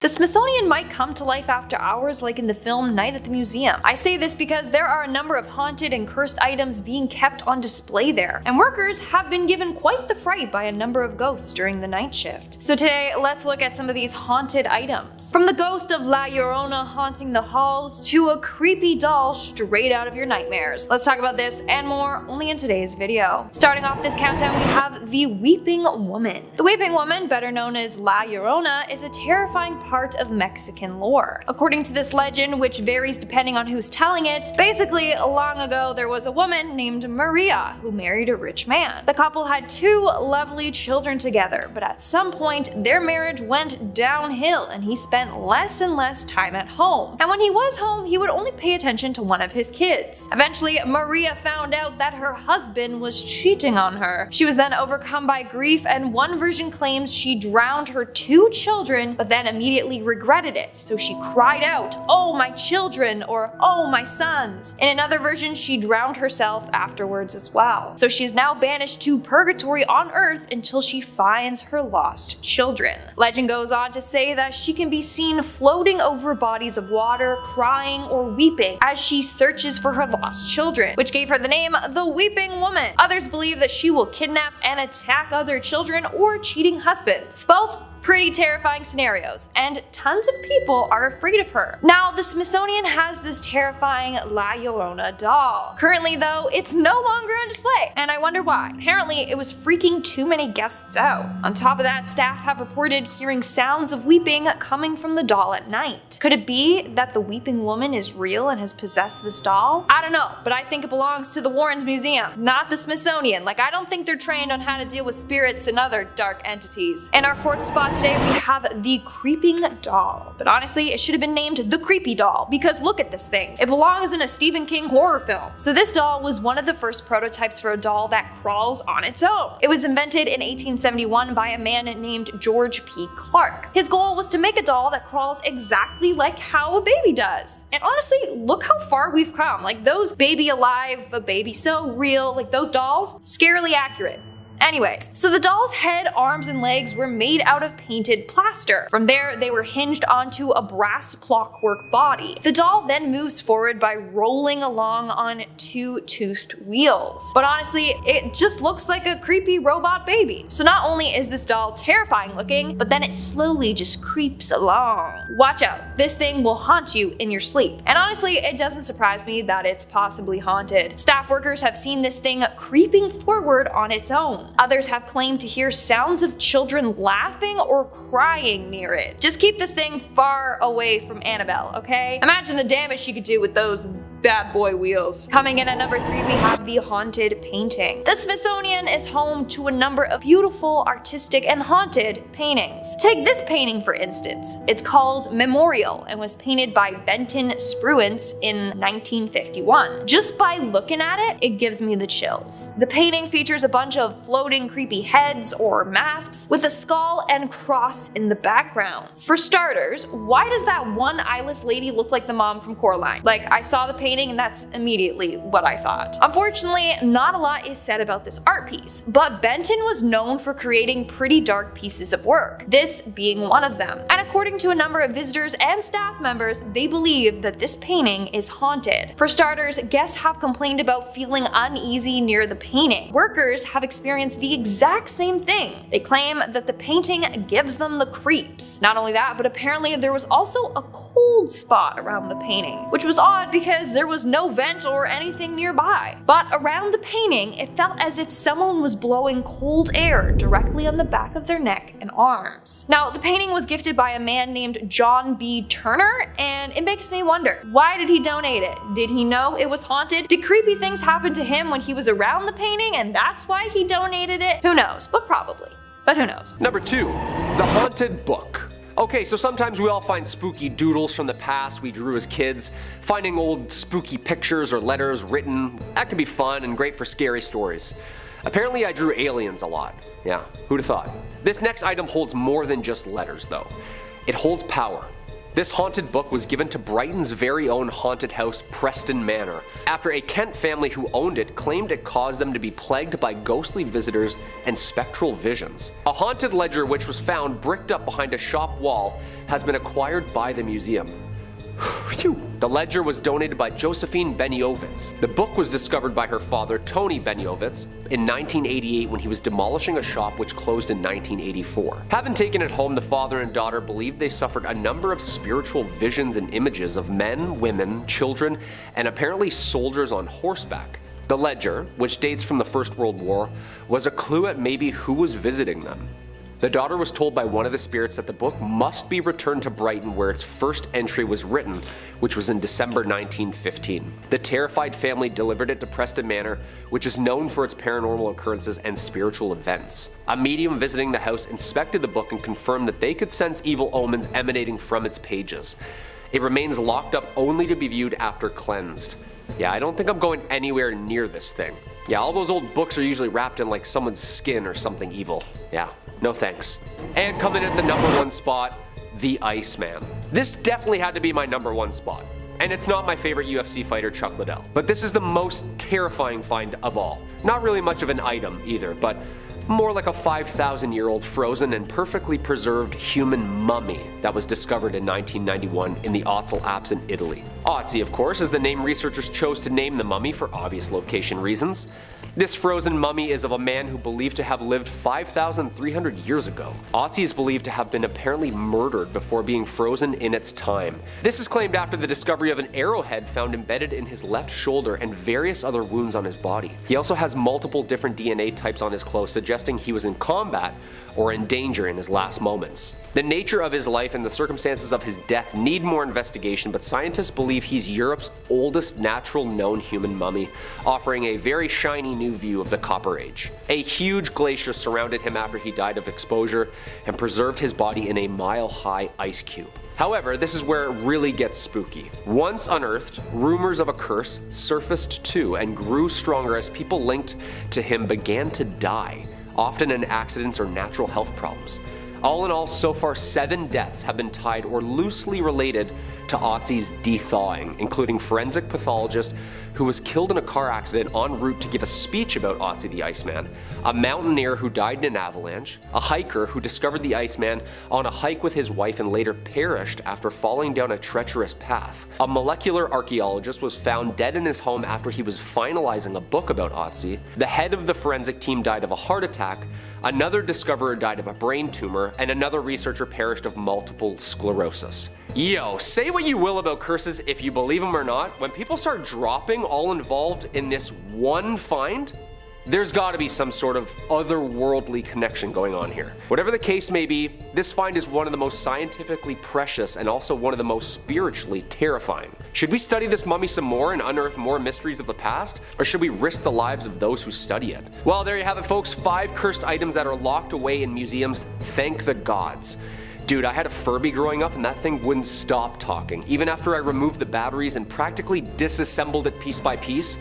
The Smithsonian might come to life after hours like in the film Night at the Museum. I say this because there are a number of haunted and cursed items being kept on display there, and workers have been given quite the fright by a number of ghosts during the night shift. So today, let's look at some of these haunted items. From the ghost of La Llorona haunting the halls to a creepy doll straight out of your nightmares. Let's talk about this and more only in today's video. Starting off this countdown, we have the Weeping Woman. The Weeping Woman, better known as La Llorona, is a terrifying part of Mexican lore. According to this legend, which varies depending on who's telling it, basically long ago there was a woman named Maria who married a rich man. The couple had two lovely children together, but at some point their marriage went downhill and he spent less and less time at home. And when he was home, he would only pay attention to one of his kids. Eventually, Maria found out that her husband was cheating on her. She was then overcome by grief, and one version claims she drowned her two children, but then immediately regretted it, so she cried out, "Oh my children," or "Oh my sons." In another version, she drowned herself afterwards as well. So she is now banished to purgatory on Earth until she finds her lost children. Legend goes on to say that she can be seen floating over bodies of water, crying or weeping as she searches for her lost children, which gave her the name the Weeping Woman. Others believe that she will kidnap and attack other children or cheating husbands. Both pretty terrifying scenarios, and tons of people are afraid of her. Now, the Smithsonian has this terrifying La Llorona doll. Currently though, it's no longer on display, and I wonder why. Apparently, it was freaking too many guests out. On top of that, staff have reported hearing sounds of weeping coming from the doll at night. Could it be that the Weeping Woman is real and has possessed this doll? I don't know, but I think it belongs to the Warrens Museum, not the Smithsonian. Like, I don't think they're trained on how to deal with spirits and other dark entities. In our fourth spot today, we have the Creeping Doll. But honestly, it should have been named the Creepy Doll, because look at this thing. It belongs in a Stephen King horror film. So this doll was one of the first prototypes for a doll that crawls on its own. It was invented in 1871 by a man named George P. Clark. His goal was to make a doll that crawls exactly like how a baby does. And honestly, look how far we've come. Like, those Baby Alive, a Baby So Real, like those dolls, scarily accurate. Anyways, so the doll's head, arms, and legs were made out of painted plaster. From there, they were hinged onto a brass clockwork body. The doll then moves forward by rolling along on two toothed wheels. But honestly, it just looks like a creepy robot baby. So not only is this doll terrifying looking, but then it slowly just creeps along. Watch out, this thing will haunt you in your sleep. And honestly, it doesn't surprise me that it's possibly haunted. Staff workers have seen this thing creeping forward on its own. Others have claimed to hear sounds of children laughing or crying near it. Just keep this thing far away from Annabelle, okay? Imagine the damage she could do with those bad boy wheels. Coming in at number 3, we have the Haunted Painting. The Smithsonian is home to a number of beautiful, artistic, and haunted paintings. Take this painting for instance. It's called Memorial and was painted by Benton Spruance in 1951. Just by looking at it, it gives me the chills. The painting features a bunch of floating creepy heads or masks with a skull and cross in the background. For starters, why does that one eyeless lady look like the mom from Coraline? Like, I saw the painting and that's immediately what I thought. Unfortunately, not a lot is said about this art piece, but Benton was known for creating pretty dark pieces of work, this being one of them. And according to a number of visitors and staff members, they believe that this painting is haunted. For starters, guests have complained about feeling uneasy near the painting. Workers have experienced the exact same thing. They claim that the painting gives them the creeps. Not only that, but apparently there was also a cold spot around the painting, which was odd because there was no vent or anything nearby. But around the painting, it felt as if someone was blowing cold air directly on the back of their neck and arms. Now, the painting was gifted by a man named John B. Turner, and it makes me wonder, why did he donate it? Did he know it was haunted? Did creepy things happen to him when he was around the painting and that's why he donated it? Who knows, but probably. But who knows? Number 2, the Haunted Book. Okay, so sometimes we all find spooky doodles from the past we drew as kids. Finding old spooky pictures or letters written, that can be fun and great for scary stories. Apparently I drew aliens a lot. Yeah, who'd have thought? This next item holds more than just letters though. It holds power. This haunted book was given to Brighton's very own haunted house, Preston Manor, after a Kent family who owned it claimed it caused them to be plagued by ghostly visitors and spectral visions. A haunted ledger which was found bricked up behind a shop wall has been acquired by the museum. Phew. The ledger was donated by Josephine Beniovitz. The book was discovered by her father, Tony Beniovitz, in 1988 when he was demolishing a shop which closed in 1984. Having taken it home, the father and daughter believed they suffered a number of spiritual visions and images of men, women, children, and apparently soldiers on horseback. The ledger, which dates from the First World War, was a clue at maybe who was visiting them. The daughter was told by one of the spirits that the book must be returned to Brighton where its first entry was written, which was in December 1915. The terrified family delivered it to Preston Manor, which is known for its paranormal occurrences and spiritual events. A medium visiting the house inspected the book and confirmed that they could sense evil omens emanating from its pages. It remains locked up only to be viewed after cleansed. Yeah, I don't think I'm going anywhere near this thing. Yeah, all those old books are usually wrapped in like someone's skin or something evil. Yeah. No thanks. And coming at the #1 spot, the Iceman. This definitely had to be my #1 spot. And it's not my favorite UFC fighter, Chuck Liddell. But this is the most terrifying find of all. Not really much of an item either, but more like a 5,000-year-old frozen and perfectly preserved human mummy that was discovered in 1991 in the Otzel Alps in Italy. Otzi, of course, is the name researchers chose to name the mummy for obvious location reasons. This frozen mummy is of a man who believed to have lived 5,300 years ago. Otzi is believed to have been apparently murdered before being frozen in its time. This is claimed after the discovery of an arrowhead found embedded in his left shoulder and various other wounds on his body. He also has multiple different DNA types on his clothes, suggesting he was in combat or in danger in his last moments. The nature of his life and the circumstances of his death need more investigation, but scientists believe he's Europe's oldest natural known human mummy, offering a very shiny new view of the Copper Age. A huge glacier surrounded him after he died of exposure and preserved his body in a mile-high ice cube. However, this is where it really gets spooky. Once unearthed, rumors of a curse surfaced too and grew stronger as people linked to him began to die, often in accidents or natural health problems. All in all, so far 7 deaths have been tied or loosely related to Otzi's de-thawing, including forensic pathologist who was killed in a car accident en route to give a speech about Otzi the Iceman, a mountaineer who died in an avalanche, a hiker who discovered the Iceman on a hike with his wife and later perished after falling down a treacherous path. A molecular archaeologist was found dead in his home after he was finalizing a book about Otzi. The head of the forensic team died of a heart attack, another discoverer died of a brain tumor, and another researcher perished of multiple sclerosis. Yo, say what you will about curses if you believe them or not, when people start dropping all involved in this one find, there's gotta be some sort of otherworldly connection going on here. Whatever the case may be, this find is one of the most scientifically precious and also one of the most spiritually terrifying. Should we study this mummy some more and unearth more mysteries of the past, or should we risk the lives of those who study it? Well, there you have it folks, 5 cursed items that are locked away in museums, thank the gods. Dude, I had a Furby growing up and that thing wouldn't stop talking. Even after I removed the batteries and practically disassembled it piece by piece,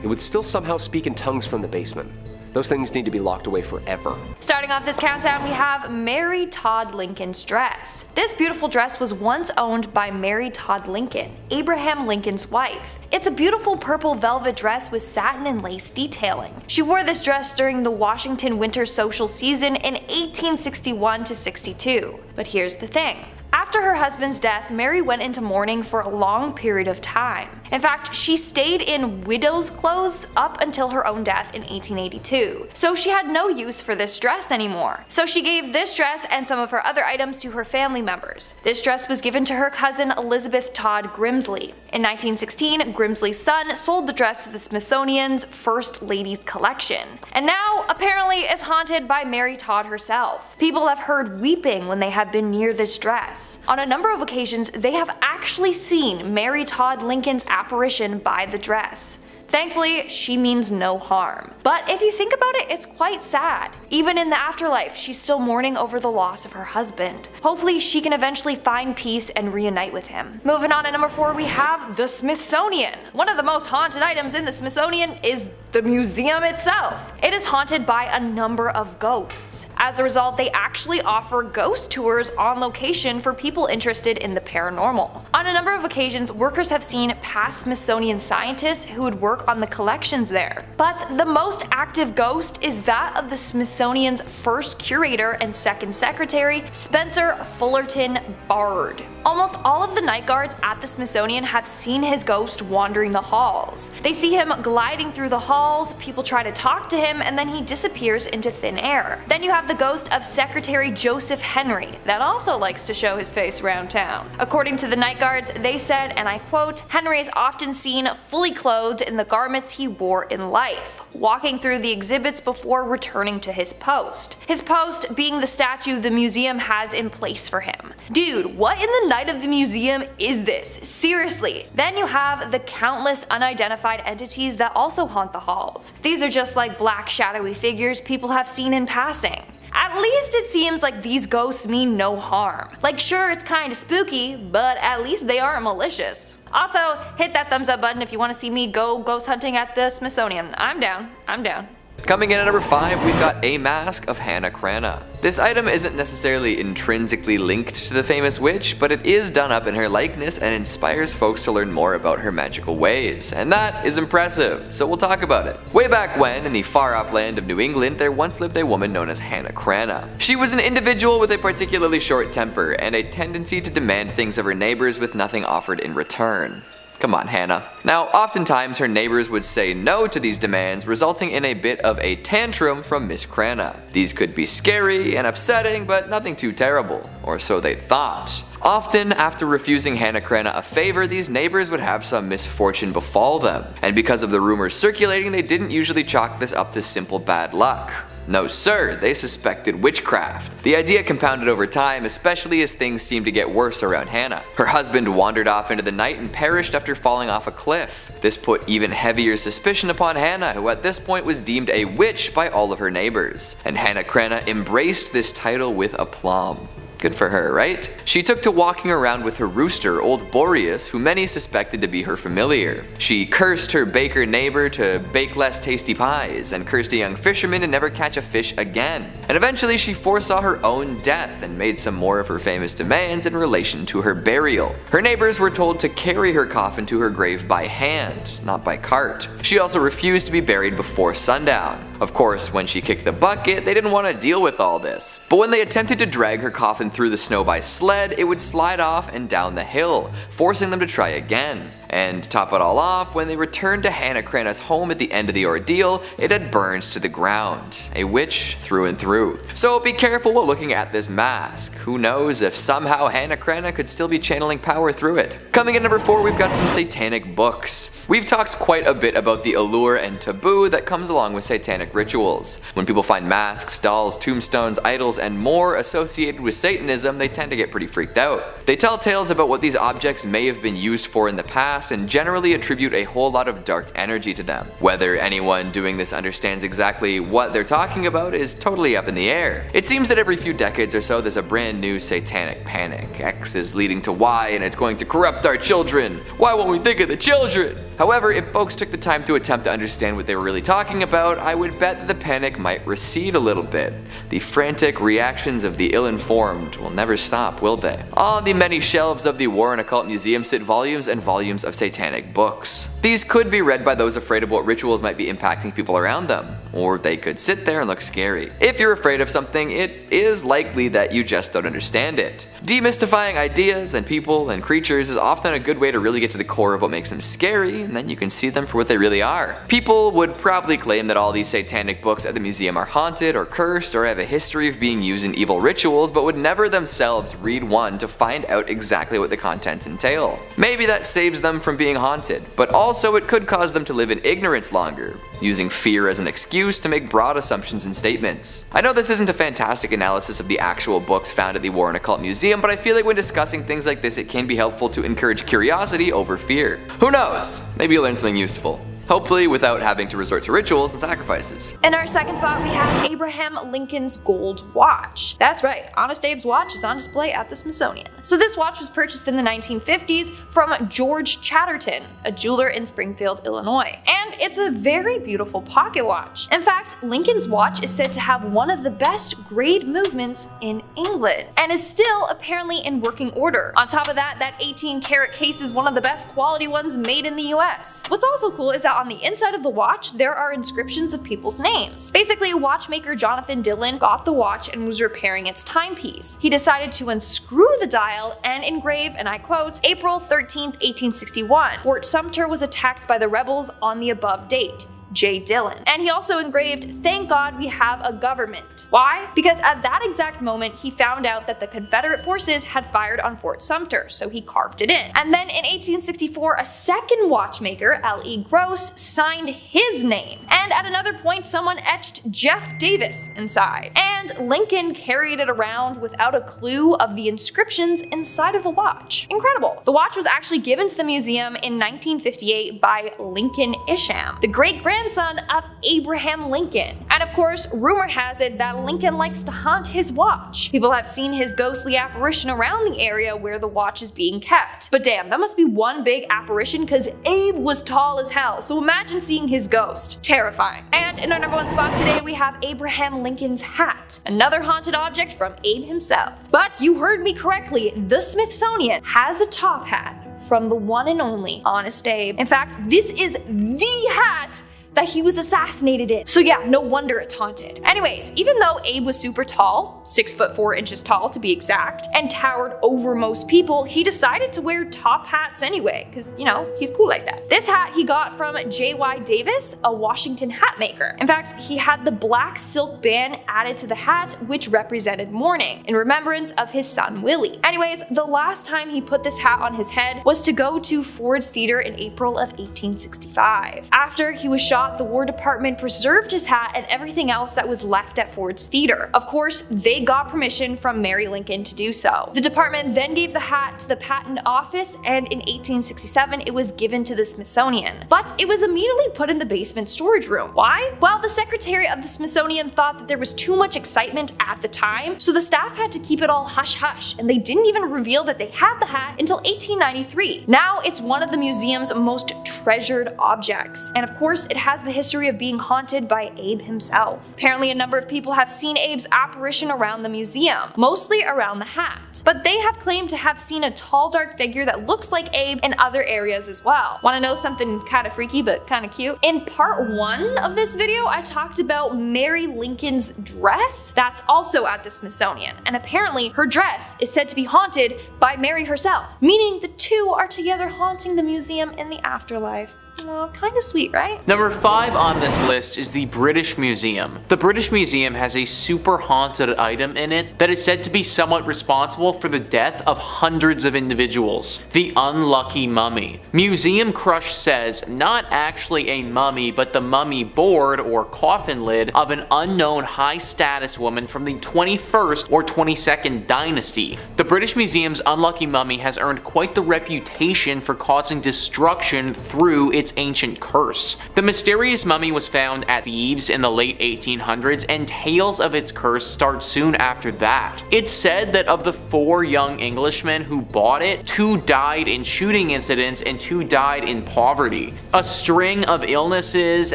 it would still somehow speak in tongues from the basement. Those things need to be locked away forever. Starting off this countdown, we have Mary Todd Lincoln's dress. This beautiful dress was once owned by Mary Todd Lincoln, Abraham Lincoln's wife. It's a beautiful purple velvet dress with satin and lace detailing. She wore this dress during the Washington winter social season in 1861 to 62. But here's the thing. After her husband's death, Mary went into mourning for a long period of time. In fact, she stayed in widow's clothes up until her own death in 1882. So she had no use for this dress anymore. So she gave this dress and some of her other items to her family members. This dress was given to her cousin Elizabeth Todd Grimsley. In 1916, Grimsley's son sold the dress to the Smithsonian's First Ladies collection. And now, apparently, it's haunted by Mary Todd herself. People have heard weeping when they have been near this dress. On a number of occasions, they have actually seen Mary Todd Lincoln's apparition by the dress. Thankfully, she means no harm. But if you think about it, it's quite sad. Even in the afterlife, she's still mourning over the loss of her husband. Hopefully, she can eventually find peace and reunite with him. Moving on to number 4, we have the Smithsonian. One of the most haunted items in the Smithsonian is the museum itself. It is haunted by a number of ghosts. As a result, they actually offer ghost tours on location for people interested in the paranormal. On a number of occasions, workers have seen past Smithsonian scientists who would work on the collections there. But the most active ghost is that of the Smithsonian's first curator and second secretary, Spencer Fullerton Bard. Almost all of the night guards at the Smithsonian have seen his ghost wandering the halls. They see him gliding through the halls, people try to talk to him, and then he disappears into thin air. Then you have the ghost of Secretary Joseph Henry, that also likes to show his face around town. According to the night guards, they said, and I quote, "Henry is often seen fully clothed in the garments he wore in life, walking through the exhibits before returning to his post. His post being the statue the museum has in place for him." Dude, what in the night of the museum is this? Seriously. Then you have the countless unidentified entities that also haunt the halls. These are just like black shadowy figures people have seen in passing. At least it seems like these ghosts mean no harm. Like, sure, it's kinda spooky, but at least they aren't malicious. Also, hit that thumbs up button if you want to see me go ghost hunting at the Smithsonian. I'm down. I'm down. Coming in at number 5, we've got a mask of Hannah Cranna. This item isn't necessarily intrinsically linked to the famous witch, but it is done up in her likeness and inspires folks to learn more about her magical ways, and that is impressive, so we'll talk about it. Way back when, in the far-off land of New England, there once lived a woman known as Hannah Cranna. She was an individual with a particularly short temper and a tendency to demand things of her neighbors with nothing offered in return. Come on, Hannah. Now, oftentimes her neighbors would say no to these demands, resulting in a bit of a tantrum from Miss Cranna. These could be scary and upsetting, but nothing too terrible, or so they thought. Often, after refusing Hannah Cranna a favor, these neighbors would have some misfortune befall them, and because of the rumors circulating, they didn't usually chalk this up to simple bad luck. No sir, they suspected witchcraft. The idea compounded over time, especially as things seemed to get worse around Hannah. Her husband wandered off into the night and perished after falling off a cliff. This put even heavier suspicion upon Hannah, who at this point was deemed a witch by all of her neighbors. And Hannah Cranna embraced this title with aplomb. Good for her, right? She took to walking around with her rooster, old Boreas, who many suspected to be her familiar. She cursed her baker neighbor to bake less tasty pies, and cursed a young fisherman to never catch a fish again. And eventually she foresaw her own death and made some more of her famous demands in relation to her burial. Her neighbors were told to carry her coffin to her grave by hand, not by cart. She also refused to be buried before sundown. Of course, when she kicked the bucket, they didn't want to deal with all this. But when they attempted to drag her coffin through the snow by sled, it would slide off and down the hill, forcing them to try again. And to top it all off, when they returned to Hannah Cranna's home at the end of the ordeal, it had burned to the ground. A witch through and through. So be careful while looking at this mask. Who knows if somehow Hannah Cranna could still be channeling power through it. Coming in number 4, we've got some satanic books. We've talked quite a bit about the allure and taboo that comes along with satanic rituals. When people find masks, dolls, tombstones, idols, and more associated with Satanism, they tend to get pretty freaked out. They tell tales about what these objects may have been used for in the past and generally attribute a whole lot of dark energy to them. Whether anyone doing this understands exactly what they're talking about is totally up in the air. It seems that every few decades or so there's a brand new satanic panic. X is leading to Y and it's going to corrupt our children. Why won't we think of the children? However, if folks took the time to attempt to understand what they were really talking about, I would bet that the panic might recede a little bit. The frantic reactions of the ill-informed will never stop, will they? On the many shelves of the Warren Occult Museum sit volumes and volumes of satanic books. These could be read by those afraid of what rituals might be impacting people around them, or they could sit there and look scary. If you're afraid of something, it is likely that you just don't understand it. Demystifying ideas and people and creatures is often a good way to really get to the core of what makes them scary, and then you can see them for what they really are. People would probably claim that all these satanic books at the museum are haunted or cursed or have a history of being used in evil rituals, but would never themselves read one to find out exactly what the contents entail. Maybe that saves them from being haunted, but also it could cause them to live in ignorance longer, using fear as an excuse to make broad assumptions and statements. I know this isn't a fantastic analysis of the actual books found at the Warren Occult Museum, but I feel like when discussing things like this, it can be helpful to encourage curiosity over fear. Who knows? Maybe you'll learn something useful. hopefully without having to resort to rituals and sacrifices. In our second spot, we have Abraham Lincoln's gold watch. That's right, Honest Abe's watch is on display at the Smithsonian. So this watch was purchased in the 1950s from George Chatterton, a jeweler in Springfield, Illinois. And it's a very beautiful pocket watch. In fact, Lincoln's watch is said to have one of the best grade movements in England, and is still apparently in working order. On top of that, that 18-karat case is one of the best quality ones made in the US. What's also cool is that on the inside of the watch, there are inscriptions of people's names. Basically, watchmaker Jonathan Dillon got the watch and was repairing its timepiece. He decided to unscrew the dial and engrave, and I quote, April 13th, 1861. Fort Sumter was attacked by the rebels on the above date. J. Dillon. And he also engraved, "Thank God we have a government." Why? Because at that exact moment he found out that the Confederate forces had fired on Fort Sumter, so he carved it in. And then in 1864, a second watchmaker, L.E. Gross, signed his name. And at another point, someone etched Jeff Davis inside. And Lincoln carried it around without a clue of the inscriptions inside of the watch. Incredible. The watch was actually given to the museum in 1958 by Lincoln Isham, the great-grandson of Abraham Lincoln. And of course, rumor has it that Lincoln likes to haunt his watch. People have seen his ghostly apparition around the area where the watch is being kept. But damn, that must be one big apparition because Abe was tall as hell, so imagine seeing his ghost. Terrifying. And in our number one spot today, we have Abraham Lincoln's hat, another haunted object from Abe himself. But you heard me correctly, the Smithsonian has a top hat from the one and only Honest Abe. In fact, this is the hat that he was assassinated in. So yeah, no wonder it's haunted. Anyways, even though Abe was super tall, 6'4" tall to be exact, and towered over most people, he decided to wear top hats anyway, because you know, he's cool like that. This hat he got from J.Y. Davis, a Washington hat maker. In fact, he had the black silk band added to the hat, which represented mourning, in remembrance of his son Willie. Anyways, the last time he put this hat on his head was to go to Ford's Theater in April of 1865. After he was shot, the War Department preserved his hat and everything else that was left at Ford's Theater. Of course, they got permission from Mary Lincoln to do so. The department then gave the hat to the Patent Office, and in 1867 it was given to the Smithsonian. But it was immediately put in the basement storage room. Why? Well, the secretary of the Smithsonian thought that there was too much excitement at the time, so the staff had to keep it all hush-hush, and they didn't even reveal that they had the hat until 1893. Now it's one of the museum's most treasured objects, and of course it has the history of being haunted by Abe himself. Apparently a number of people have seen Abe's apparition around the museum, mostly around the hat, but they have claimed to have seen a tall dark figure that looks like Abe in other areas as well. Want to know something kind of freaky but kind of cute? In part 1 of this video I talked about Mary Lincoln's dress that's also at the Smithsonian, and apparently her dress is said to be haunted by Mary herself, meaning the two are together haunting the museum in the afterlife. Well, kind of sweet, right? Number 5 on this list is the British Museum. The British Museum has a super haunted item in it that is said to be somewhat responsible for the death of hundreds of individuals. The unlucky mummy. Museum Crush says not actually a mummy, but the mummy board or coffin lid of an unknown high status woman from the 21st or 22nd dynasty. The British Museum's unlucky mummy has earned quite the reputation for causing destruction through its ancient curse. The mysterious mummy was found at Thebes in the late 1800s, and tales of its curse start soon after that. It's said that of the 4 young Englishmen who bought it, 2 died in shooting incidents and 2 died in poverty. A string of illnesses,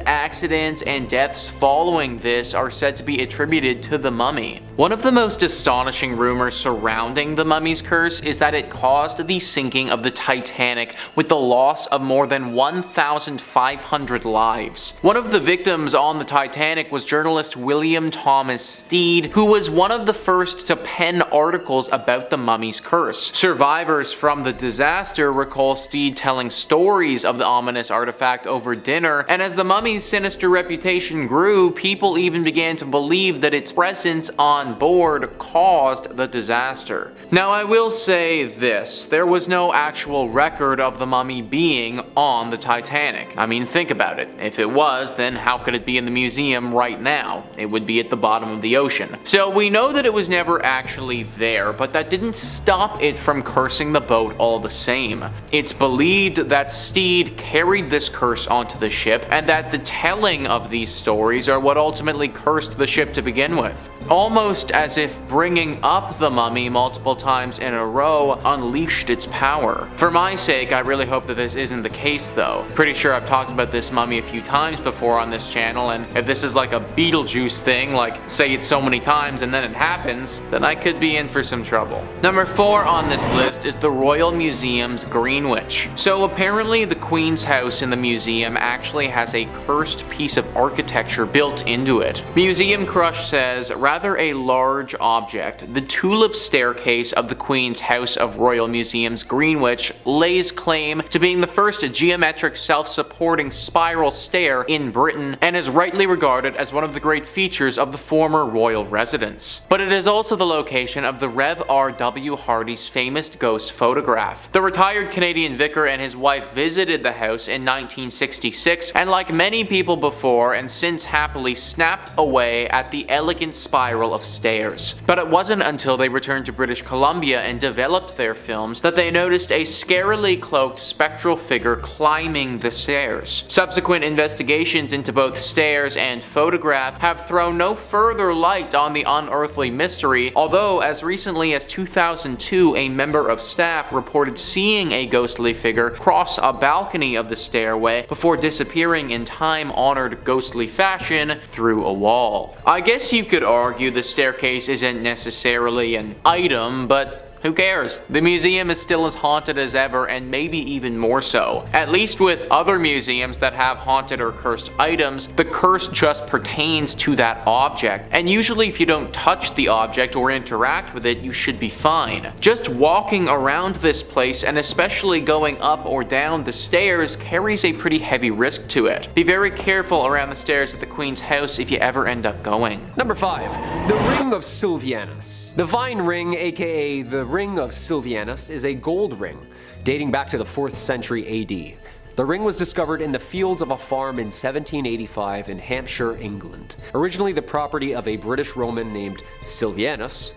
accidents, and deaths following this are said to be attributed to the mummy. One of the most astonishing rumors surrounding the mummy's curse is that it caused the sinking of the Titanic with the loss of more than 1,500 lives. One of the victims on the Titanic was journalist William Thomas Stead, who was one of the first to pen articles about the mummy's curse. Survivors from the disaster recall Stead telling stories of the ominous artifact over dinner, and as the mummy's sinister reputation grew, people even began to believe that its presence on on board caused the disaster. Now I will say this, there was no actual record of the mummy being on the Titanic. I mean, think about it. If it was, then how could it be in the museum right now? It would be at the bottom of the ocean. So we know that it was never actually there, but that didn't stop it from cursing the boat all the same. It's believed that Steed carried this curse onto the ship, and that the telling of these stories are what ultimately cursed the ship to begin with. Almost as if bringing up the mummy multiple times in a row unleashed its power. For my sake, I really hope that this isn't the case though. Pretty sure I've talked about this mummy a few times before on this channel, and if this is like a Beetlejuice thing, like say it so many times and then it happens, then I could be in for some trouble. Number 4 on this list is the Royal Museum's Green Witch. So apparently the Queen's house in the museum actually has a cursed piece of architecture built into it. Museum Crush says, rather a large object, the tulip staircase of the Queen's House of Royal Museum's Green Witch lays claim to being the first geometric self-supporting spiral stair in Britain, and is rightly regarded as one of the great features of the former royal residence. But it is also the location of the Rev R.W. Hardy's famous ghost photograph. The retired Canadian vicar and his wife visited the house in 1966, and like many people before and since happily snapped away at the elegant spiral of stairs. But it wasn't until they returned to British Columbia and developed their films that they noticed a scarily cloaked spectral figure climbing the stairs. Subsequent investigations into both stairs and photograph have thrown no further light on the unearthly mystery, although as recently as 2002 a member of staff reported seeing a ghostly figure cross a balcony of the stairway before disappearing in time-honored ghostly fashion through a wall. I guess you could argue the staircase isn't necessarily an item, but who cares? The museum is still as haunted as ever, and maybe even more so. At least with other museums that have haunted or cursed items, the curse just pertains to that object, and usually if you don't touch the object or interact with it, you should be fine. Just walking around this place, and especially going up or down the stairs, carries a pretty heavy risk to it. Be very careful around the stairs at the Queen's house if you ever end up going. Number 5. The Ring of Silvianus. The Vine Ring, aka the Ring of Silvianus, is a gold ring dating back to the 4th century AD. The ring was discovered in the fields of a farm in 1785 in Hampshire, England. Originally the property of a British Roman named Silvianus,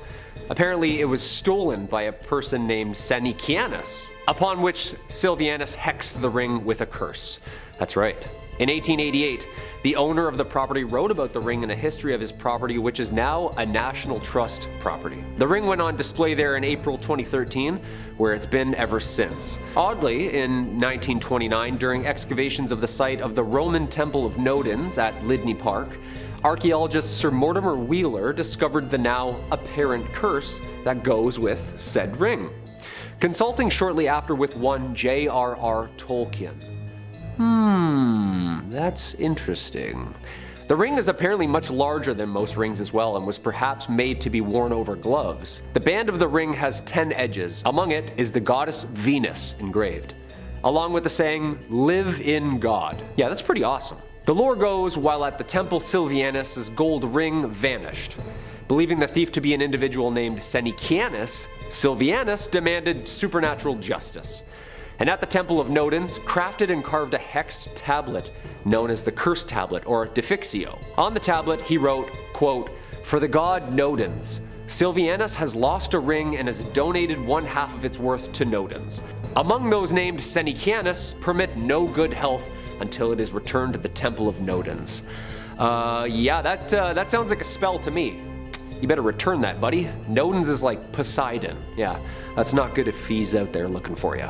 apparently it was stolen by a person named Sanicianus, upon which Silvianus hexed the ring with a curse. That's right. In 1888, the owner of the property wrote about the ring in a history of his property, which is now a National Trust property. The ring went on display there in April 2013, where it's been ever since. Oddly, in 1929, during excavations of the site of the Roman Temple of Nodens at Lydney Park, archaeologist Sir Mortimer Wheeler discovered the now apparent curse that goes with said ring. Consulting shortly after with one J.R.R. Tolkien. That's interesting. The ring is apparently much larger than most rings as well, and was perhaps made to be worn over gloves. The band of the ring has 10 edges. Among it is the goddess Venus engraved, along with the saying, "Live in God." Yeah, that's pretty awesome. The lore goes, while at the temple, Silvianus' gold ring vanished. Believing the thief to be an individual named Sanicianus, Silvianus demanded supernatural justice. And at the Temple of Nodens, crafted and carved a hexed tablet known as the Curse Tablet, or Defixio. On the tablet, he wrote, quote, "For the god Nodens, Silvianus has lost a ring and has donated 1/2 of its worth to Nodens. Among those named Sanicianus, permit no good health until it is returned to the Temple of Nodens." Yeah, that sounds like a spell to me. You better return that, buddy. Nodens is like Poseidon. Yeah, that's not good if he's out there looking for you.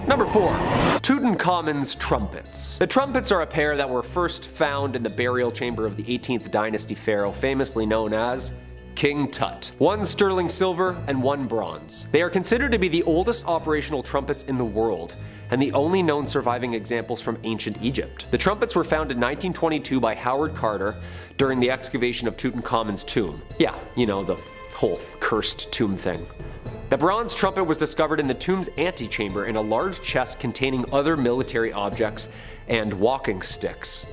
Number 4. Tutankhamun's trumpets. The trumpets are a pair that were first found in the burial chamber of the 18th dynasty pharaoh, famously known as King Tut. One sterling silver and one bronze. They are considered to be the oldest operational trumpets in the world, and the only known surviving examples from ancient Egypt. The trumpets were found in 1922 by Howard Carter during the excavation of Tutankhamun's tomb. Yeah, you know, the whole cursed tomb thing. The bronze trumpet was discovered in the tomb's antechamber in a large chest containing other military objects and walking sticks.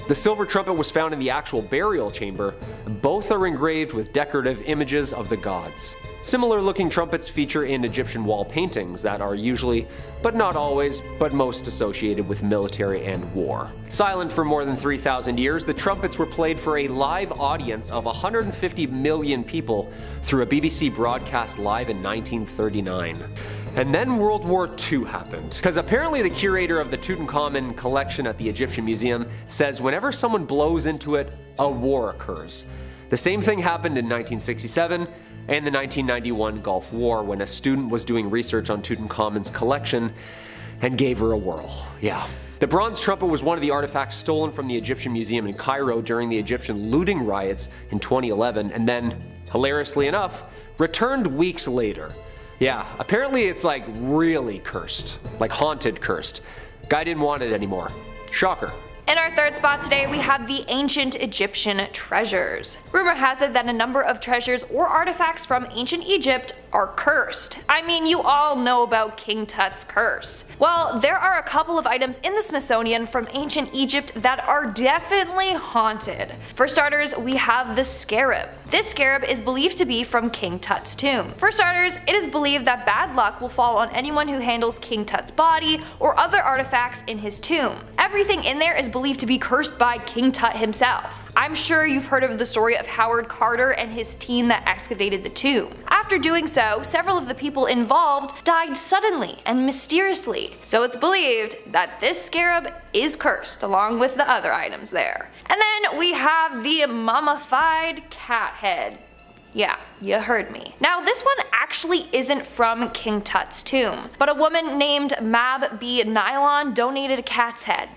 The silver trumpet was found in the actual burial chamber. Both are engraved with decorative images of the gods. Similar looking trumpets feature in Egyptian wall paintings that are usually, but not always, but most associated with military and war. Silent for more than 3,000 years, the trumpets were played for a live audience of 150 million people through a BBC broadcast live in 1939. And then World War II happened. Because apparently the curator of the Tutankhamun collection at the Egyptian Museum says whenever someone blows into it, a war occurs. The same thing happened in 1967 and the 1991 Gulf War when a student was doing research on Tutankhamun's collection and gave her a whirl. Yeah. The bronze trumpet was one of the artifacts stolen from the Egyptian Museum in Cairo during the Egyptian looting riots in 2011 and then, hilariously enough, returned weeks later. Yeah, apparently it's like really cursed. Like haunted cursed. Guy didn't want it anymore. Shocker. In our third spot today, we have the ancient Egyptian treasures. Rumor has it that a number of treasures or artifacts from ancient Egypt are cursed. I mean, you all know about King Tut's curse. Well, there are a couple of items in the Smithsonian from ancient Egypt that are definitely haunted. For starters, we have the scarab. This scarab is believed to be from King Tut's tomb. For starters, it is believed that bad luck will fall on anyone who handles King Tut's body or other artifacts in his tomb. Everything in there is believed to be cursed by King Tut himself. I'm sure you've heard of the story of Howard Carter and his team that excavated the tomb. After doing so, several of the people involved died suddenly and mysteriously, so it's believed that this scarab is cursed along with the other items there. And then we have the mummified cat head. Yeah, you heard me. Now this one actually isn't from King Tut's tomb, but a woman named Mab B. Nylon donated a cat's head.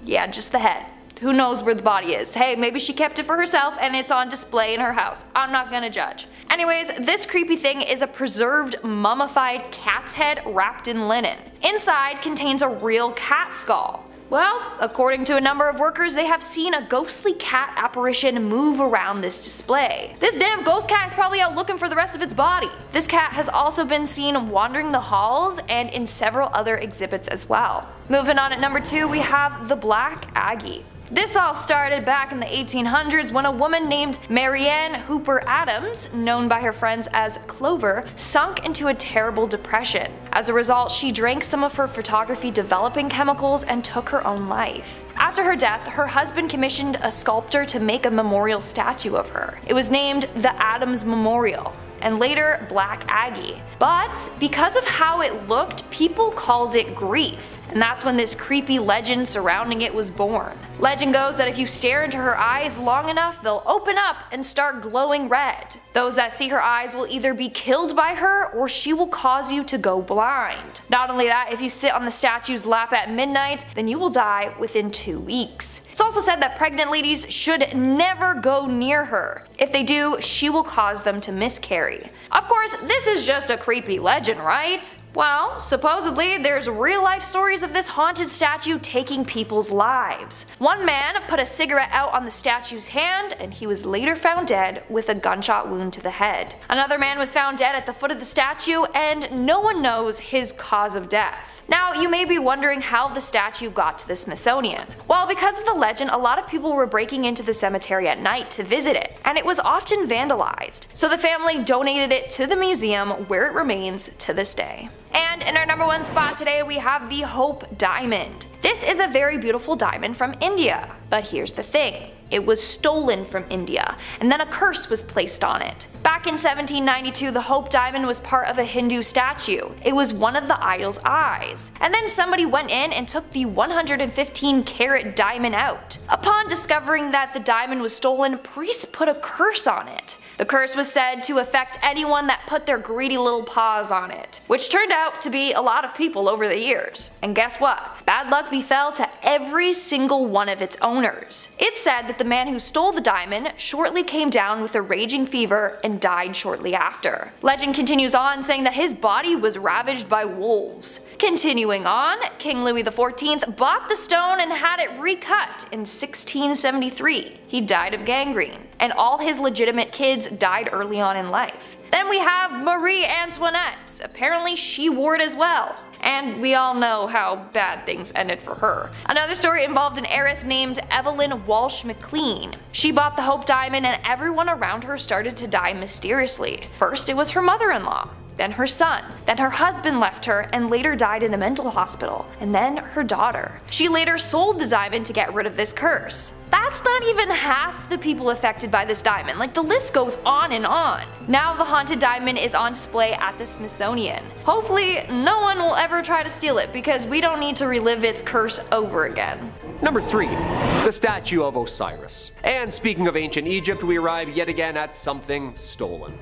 Yeah, just the head. Who knows where the body is? Hey, maybe she kept it for herself and it's on display in her house. I'm not gonna judge. Anyways, this creepy thing is a preserved mummified cat's head wrapped in linen. Inside contains a real cat skull. Well, according to a number of workers, they have seen a ghostly cat apparition move around this display. This damn ghost cat is probably out looking for the rest of its body. This cat has also been seen wandering the halls and in several other exhibits as well. Moving on at number 2, we have the Black Aggie. This all started back in the 1800s when a woman named Marianne Hooper Adams, known by her friends as Clover, sunk into a terrible depression. As a result, she drank some of her photography developing chemicals and took her own life. After her death, her husband commissioned a sculptor to make a memorial statue of her. It was named the Adams Memorial, and later Black Aggie. But because of how it looked, people called it Grief, and that's when this creepy legend surrounding it was born. Legend goes that if you stare into her eyes long enough, they'll open up and start glowing red. Those that see her eyes will either be killed by her or she will cause you to go blind. Not only that, if you sit on the statue's lap at midnight, then you will die within 2 weeks. It's also said that pregnant ladies should never go near her. If they do, she will cause them to miscarry. Of course, this is just a creepy legend, right? Well, supposedly there's real life stories of this haunted statue taking people's lives. One man put a cigarette out on the statue's hand and he was later found dead with a gunshot wound to the head. Another man was found dead at the foot of the statue and no one knows his cause of death. Now, you may be wondering how the statue got to the Smithsonian. Well, because of the legend, a lot of people were breaking into the cemetery at night to visit it, and it was often vandalized. So the family donated it to the museum where it remains to this day. And in our number 1 spot today, we have the Hope Diamond. This is a very beautiful diamond from India, but here's the thing. It was stolen from India, and then a curse was placed on it. Back in 1792, the Hope Diamond was part of a Hindu statue. It was one of the idol's eyes. And then somebody went in and took the 115-carat diamond out. Upon discovering that the diamond was stolen, priests put a curse on it. The curse was said to affect anyone that put their greedy little paws on it, which turned out to be a lot of people over the years. And guess what? Bad luck befell to every single one of its owners. It's said that the man who stole the diamond shortly came down with a raging fever and died shortly after. Legend continues on saying that his body was ravaged by wolves. Continuing on, King Louis XIV bought the stone and had it recut in 1673. He died of gangrene, and all his legitimate kids kids died early on in life. Then we have Marie Antoinette. Apparently she wore it as well. And we all know how bad things ended for her. Another story involved an heiress named Evelyn Walsh McLean. She bought the Hope Diamond and everyone around her started to die mysteriously. First it was her mother-in-law, then her son, then her husband left her and later died in a mental hospital, and then her daughter. She later sold the diamond to get rid of this curse. That's not even half the people affected by this diamond, like the list goes on and on. Now the haunted diamond is on display at the Smithsonian. Hopefully no one will ever try to steal it because we don't need to relive its curse over again. Number 3. The statue of Osiris. And speaking of ancient Egypt, we arrive yet again at something stolen.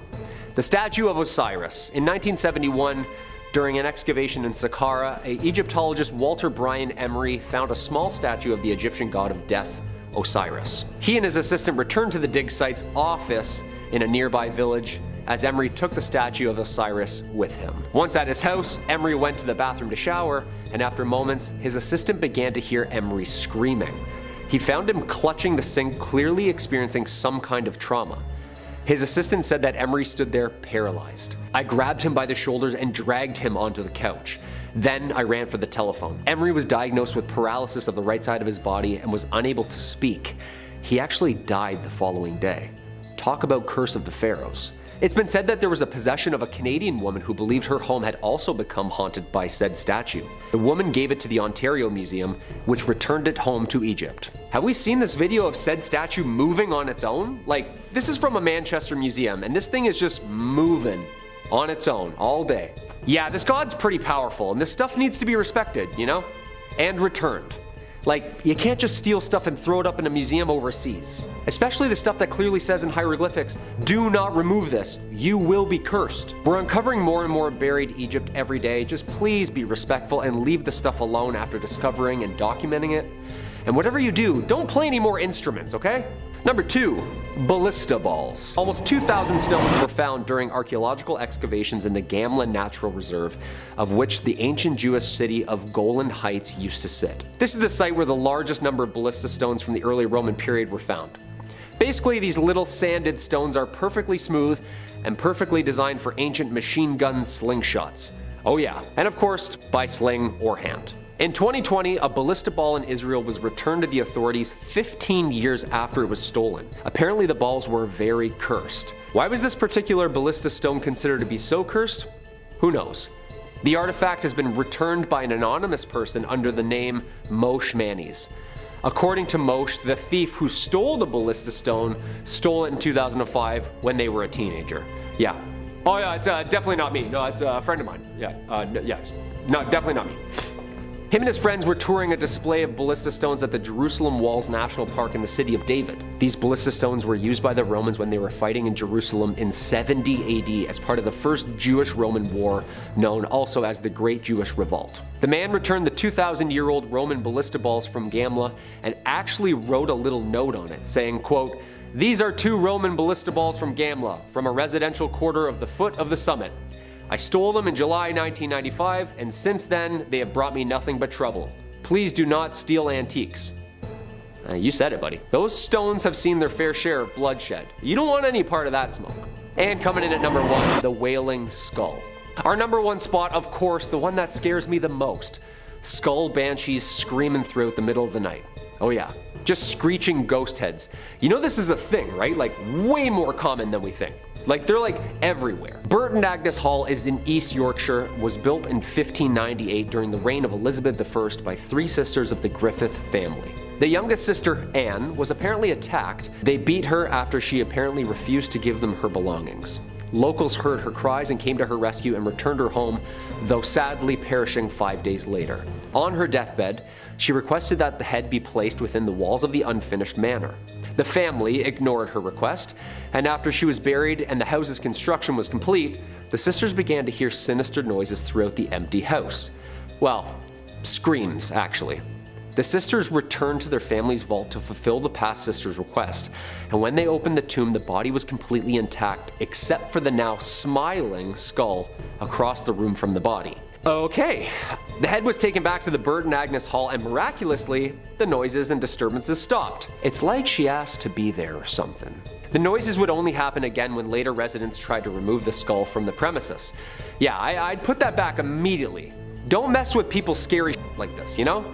The statue of Osiris. In 1971, during an excavation in Saqqara, Egyptologist Walter Bryan Emery found a small statue of the Egyptian god of death, Osiris. He and his assistant returned to the dig site's office in a nearby village as Emery took the statue of Osiris with him. Once at his house, Emery went to the bathroom to shower, and after moments, his assistant began to hear Emery screaming. He found him clutching the sink, clearly experiencing some kind of trauma. His assistant said that Emery stood there paralyzed. I grabbed him by the shoulders and dragged him onto the couch. Then I ran for the telephone. Emery was diagnosed with paralysis of the right side of his body and was unable to speak. He actually died the following day. Talk about curse of the pharaohs. It's been said that there was a possession of a Canadian woman who believed her home had also become haunted by said statue. The woman gave it to the Ontario Museum, which returned it home to Egypt. Have we seen this video of said statue moving on its own? Like, this is from a Manchester museum, and this thing is just moving on its own all day. Yeah, this god's pretty powerful, and this stuff needs to be respected, you know? And returned. Like, you can't just steal stuff and throw it up in a museum overseas. Especially the stuff that clearly says in hieroglyphics, do not remove this, you will be cursed. We're uncovering more and more buried Egypt every day. Just please be respectful and leave the stuff alone after discovering and documenting it. And whatever you do, don't play any more instruments, okay? Number 2. Ballista balls. Almost 2,000 stones were found during archaeological excavations in the Gamla Natural Reserve, of which the ancient Jewish city of Golan Heights used to sit. This is the site where the largest number of ballista stones from the early Roman period were found. Basically, these little sanded stones are perfectly smooth and perfectly designed for ancient machine gun slingshots. Oh yeah, and of course, by sling or hand. In 2020, a ballista ball in Israel was returned to the authorities 15 years after it was stolen. Apparently the balls were very cursed. Why was this particular ballista stone considered to be so cursed? Who knows? The artifact has been returned by an anonymous person under the name Moshe Manis. According to Moshe, the thief who stole the ballista stone stole it in 2005 when they were a teenager. Yeah. Oh yeah, it's definitely not me. No, it's a friend of mine. Yeah, no, definitely not me. Him and his friends were touring a display of ballista stones at the Jerusalem Walls National Park in the city of David. These ballista stones were used by the Romans when they were fighting in Jerusalem in 70 AD as part of the first Jewish-Roman war, known also as the Great Jewish Revolt. The man returned the 2,000-year-old Roman ballista balls from Gamla and actually wrote a little note on it saying, quote, "These are 2 Roman ballista balls from Gamla, from a residential quarter of the foot of the summit. I stole them in July 1995, and since then, they have brought me nothing but trouble. Please do not steal antiques." You said it, buddy. Those stones have seen their fair share of bloodshed. You don't want any part of that smoke. And coming in at number 1, the Wailing Skull. Our number 1 spot, of course, the one that scares me the most. Skull banshees screaming throughout the middle of the night. Oh yeah, just screeching ghost heads. You know this is a thing, right? Like way more common than we think. Like, they're like everywhere. Burton Agnes Hall is in East Yorkshire, was built in 1598 during the reign of Elizabeth I by 3 sisters of the Griffith family. The youngest sister, Anne, was apparently attacked. They beat her after she apparently refused to give them her belongings. Locals heard her cries and came to her rescue and returned her home, though sadly perishing 5 days later. On her deathbed, she requested that the head be placed within the walls of the unfinished manor. The family ignored her request, and after she was buried and the house's construction was complete, the sisters began to hear sinister noises throughout the empty house. Well, screams, actually. The sisters returned to their family's vault to fulfill the past sister's request, and when they opened the tomb, the body was completely intact, except for the now smiling skull across the room from the body. Okay, the head was taken back to the Burton Agnes Hall, and miraculously, the noises and disturbances stopped. It's like she asked to be there or something. The noises would only happen again when later residents tried to remove the skull from the premises. Yeah, I'd put that back immediately. Don't mess with people's scary like this, you know?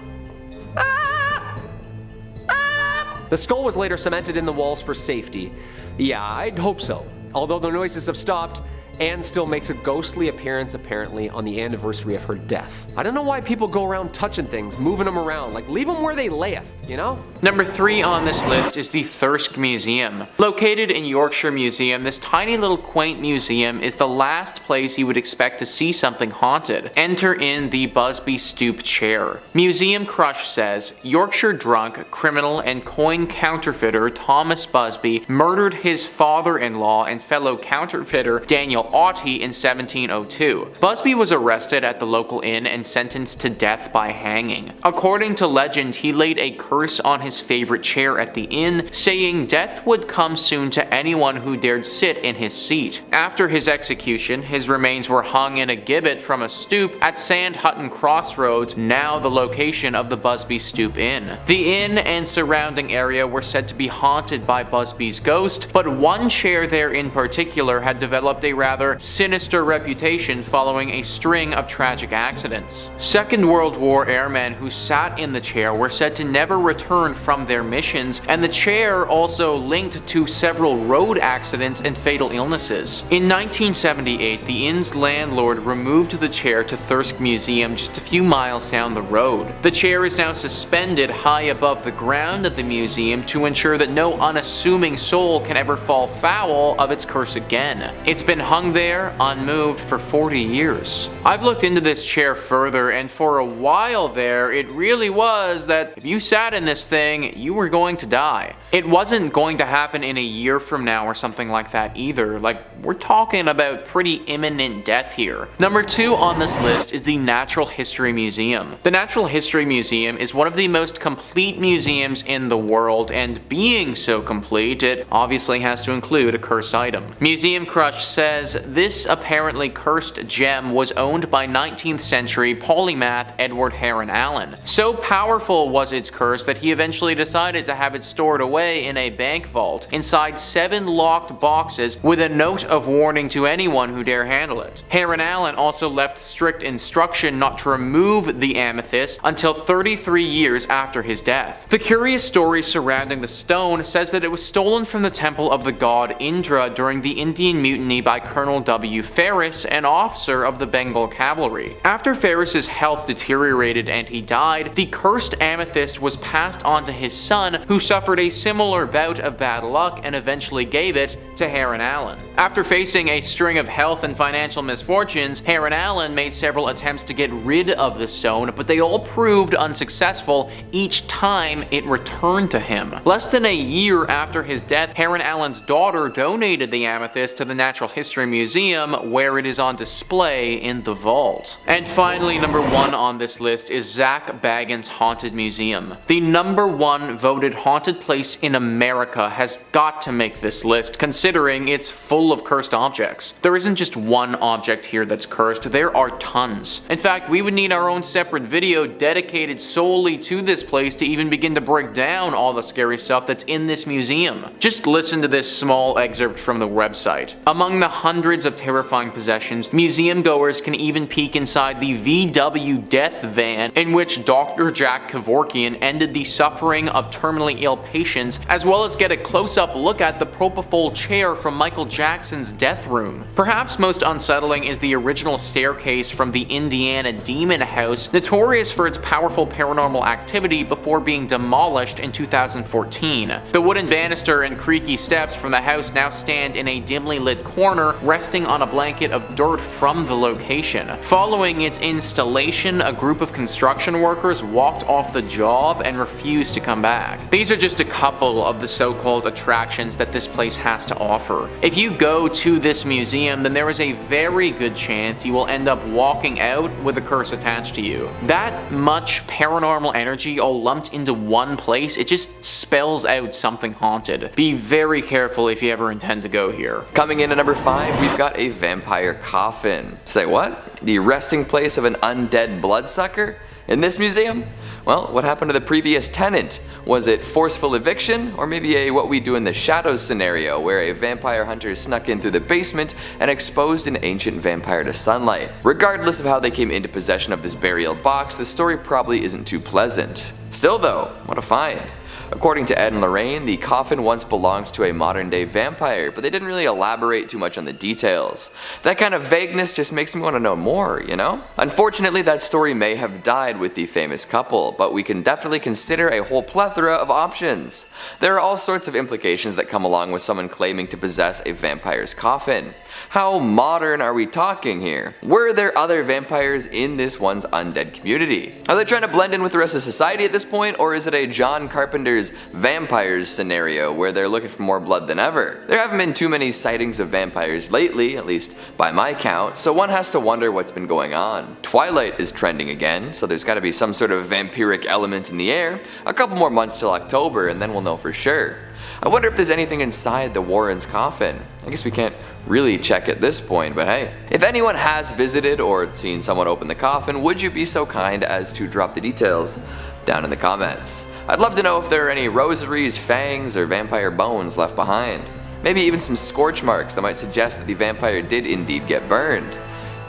The skull was later cemented in the walls for safety. Yeah, I'd hope so. Although the noises have stopped, Anne still makes a ghostly appearance apparently on the anniversary of her death. I don't know why people go around touching things, moving them around, like leave them where they layeth, you know? Number 3 on this list is the Thirsk Museum. Located in Yorkshire Museum, this tiny little quaint museum is the last place you would expect to see something haunted. Enter in the Busby Stoop chair. Museum Crush says, Yorkshire drunk, criminal, and coin counterfeiter Thomas Busby murdered his father-in-law and fellow counterfeiter Daniel Aughty in 1702. Busby was arrested at the local inn and sentenced to death by hanging. According to legend, he laid a curse on his favorite chair at the inn, saying death would come soon to anyone who dared sit in his seat. After his execution, his remains were hung in a gibbet from a stoop at Sand Hutton Crossroads, now the location of the Busby Stoop Inn. The inn and surrounding area were said to be haunted by Busby's ghost, but one chair there in particular had developed a rather sinister reputation following a string of tragic accidents. Second World War airmen who sat in the chair were said to never return from their missions, and the chair also linked to several road accidents and fatal illnesses. In 1978, the inn's landlord removed the chair to Thirsk Museum just a few miles down the road. The chair is now suspended high above the ground at the museum to ensure that no unassuming soul can ever fall foul of its curse again. It's been hung there, unmoved, for 40 years. I've looked into this chair further, and for a while there, it really was that if you sat in this thing, you were going to die. It wasn't going to happen in a year from now or something like that either. Like, we're talking about pretty imminent death here. Number 2 on this list is the Natural History Museum. The Natural History Museum is one of the most complete museums in the world, and being so complete, it obviously has to include a cursed item. Museum Crush says this apparently cursed gem was owned by 19th century polymath Edward Heron Allen. So powerful was its curse that he eventually decided to have it stored away in a bank vault inside 7 locked boxes with a note of warning to anyone who dare handle it. Heron Allen also left strict instruction not to remove the amethyst until 33 years after his death. The curious story surrounding the stone says that it was stolen from the temple of the god Indra during the Indian Mutiny by Colonel W. Ferris, an officer of the Bengal Cavalry. After Ferris's health deteriorated and he died, the cursed amethyst was passed on to his son, who suffered a similar bout of bad luck and eventually gave it to Heron Allen. After facing a string of health and financial misfortunes, Heron Allen made several attempts to get rid of the stone, but they all proved unsuccessful each time it returned to him. Less than a year after his death, Heron Allen's daughter donated the amethyst to the Natural History Museum, where it is on display in the vault. And finally, number 1 on this list is Zak Bagans' Haunted Museum. The number 1 voted haunted place in America has got to make this list, considering it's full of cursed objects. There isn't just one object here that's cursed, there are tons. In fact, we would need our own separate video dedicated solely to this place to even begin to break down all the scary stuff that's in this museum. Just listen to this small excerpt from the website. Among the hundreds of terrifying possessions, museum goers can even peek inside the VW death van in which Dr. Jack Kevorkian ended the suffering of terminally ill patients, as well as get a close-up look at the propofol chair from Michael Jackson's death room. Perhaps most unsettling is the original staircase from the Indiana Demon House, notorious for its powerful paranormal activity before being demolished in 2014. The wooden banister and creaky steps from the house now stand in a dimly lit corner, resting on a blanket of dirt from the location. Following its installation, a group of construction workers walked off the job and refused to come back. These are just a couple of the so-called attractions that this place has to offer. If you go to this museum, then there is a very good chance you will end up walking out with a curse attached to you. That much paranormal energy all lumped into one place, it just spells out something haunted. Be very careful if you ever intend to go here. Coming in at number 5, we've got a vampire coffin. Say what? The resting place of an undead bloodsucker? In this museum? Well, what happened to the previous tenant? Was it forceful eviction, or maybe a what we do in the shadows scenario where a vampire hunter snuck in through the basement and exposed an ancient vampire to sunlight? Regardless of how they came into possession of this burial box, the story probably isn't too pleasant. Still though, what a find. According to Ed and Lorraine, the coffin once belonged to a modern day vampire, but they didn't really elaborate too much on the details. That kind of vagueness just makes me want to know more, you know? Unfortunately, that story may have died with the famous couple, but we can definitely consider a whole plethora of options. There are all sorts of implications that come along with someone claiming to possess a vampire's coffin. How modern are we talking here? Were there other vampires in this one's undead community? Are they trying to blend in with the rest of society at this point, or is it a John Carpenter's vampires scenario where they're looking for more blood than ever? There haven't been too many sightings of vampires lately, at least by my count, so one has to wonder what's been going on. Twilight is trending again, so there's gotta be some sort of vampiric element in the air. A couple more months till October and then we'll know for sure. I wonder if there's anything inside the Warren's coffin. I guess we can't really check at this point, but hey. If anyone has visited or seen someone open the coffin, would you be so kind as to drop the details down in the comments? I'd love to know if there are any rosaries, fangs, or vampire bones left behind. Maybe even some scorch marks that might suggest that the vampire did indeed get burned.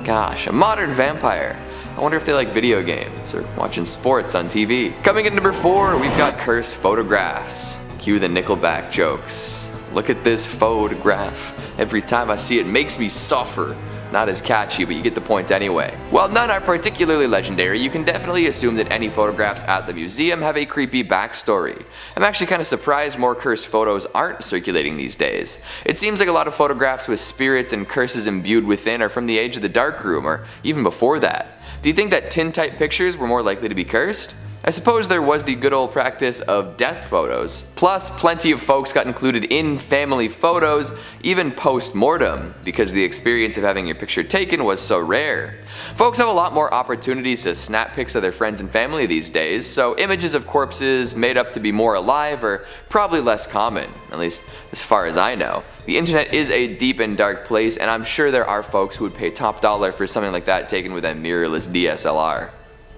Gosh, a modern vampire. I wonder if they like video games or watching sports on TV. Coming in number 4, we've got cursed photographs. Cue the Nickelback jokes. Look at this photograph. Every time I see it makes me suffer. Not as catchy, but you get the point anyway. While none are particularly legendary, you can definitely assume that any photographs at the museum have a creepy backstory. I'm actually kind of surprised more cursed photos aren't circulating these days. It seems like a lot of photographs with spirits and curses imbued within are from the age of the darkroom, or even before that. Do you think that tintype pictures were more likely to be cursed? I suppose there was the good old practice of death photos. Plus, plenty of folks got included in family photos, even post-mortem, because the experience of having your picture taken was so rare. Folks have a lot more opportunities to snap pics of their friends and family these days, so images of corpses made up to be more alive are probably less common, at least as far as I know. The internet is a deep and dark place, and I'm sure there are folks who would pay top dollar for something like that taken with a mirrorless DSLR.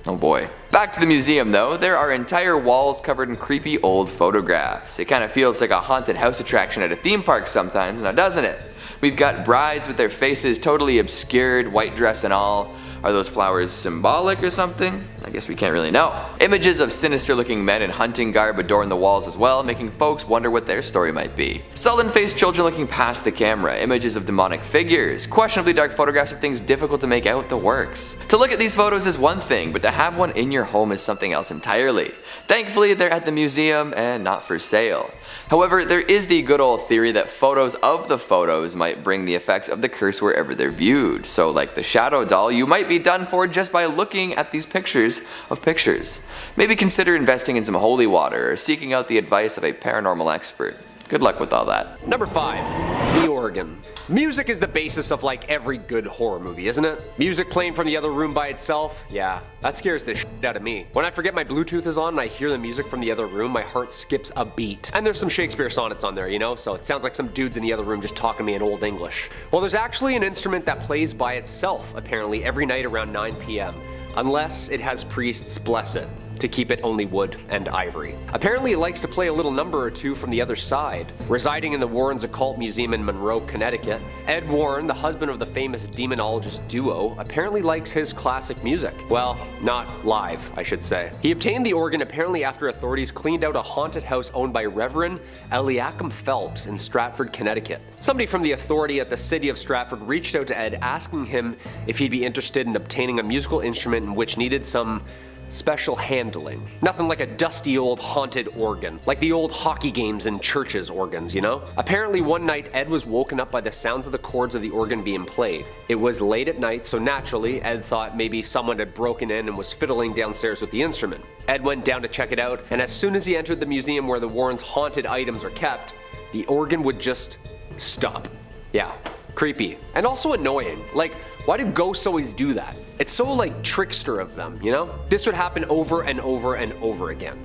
Oh boy. Back to the museum though, there are entire walls covered in creepy old photographs. It kind of feels like a haunted house attraction at a theme park sometimes, now doesn't it? We've got brides with their faces totally obscured, white dress and all. Are those flowers symbolic or something? I guess we can't really know. Images of sinister looking men in hunting garb adorn the walls as well, making folks wonder what their story might be. Sullen-faced children looking past the camera, images of demonic figures, questionably dark photographs of things difficult to make out the works. To look at these photos is one thing, but to have one in your home is something else entirely. Thankfully, they're at the museum and not for sale. However, there is the good old theory that photos of the photos might bring the effects of the curse wherever they're viewed. So like the shadow doll, you might be done for just by looking at these pictures of pictures. Maybe consider investing in some holy water or seeking out the advice of a paranormal expert. Good luck with all that. Number 5, the organ. Music is the basis of like every good horror movie, isn't it? Music playing from the other room by itself? Yeah, that scares the shit out of me. When I forget my Bluetooth is on and I hear the music from the other room, my heart skips a beat. And there's some Shakespeare sonnets on there, you know? So it sounds like some dudes in the other room just talking to me in Old English. Well, there's actually an instrument that plays by itself, apparently, every night around 9 p.m. Unless it has priests bless it to keep it only wood and ivory. Apparently it likes to play a little number or two from the other side. Residing in the Warrens Occult Museum in Monroe, Connecticut, Ed Warren, the husband of the famous demonologist duo, apparently likes his classic music. Well, not live, I should say. He obtained the organ apparently after authorities cleaned out a haunted house owned by Reverend Eliakim Phelps in Stratford, Connecticut. Somebody from the authority at the city of Stratford reached out to Ed asking him if he'd be interested in obtaining a musical instrument in which needed some special handling. Nothing like a dusty old haunted organ, like the old hockey games and churches organs, you know? Apparently one night Ed was woken up by the sounds of the chords of the organ being played. It was late at night, so naturally Ed thought maybe someone had broken in and was fiddling downstairs with the instrument. Ed went down to check it out, and as soon as he entered the museum where the Warrens' haunted items are kept, the organ would just stop. Yeah, creepy. And also annoying. Like, why do ghosts always do that? It's so like trickster of them, you know? This would happen over and over and over again.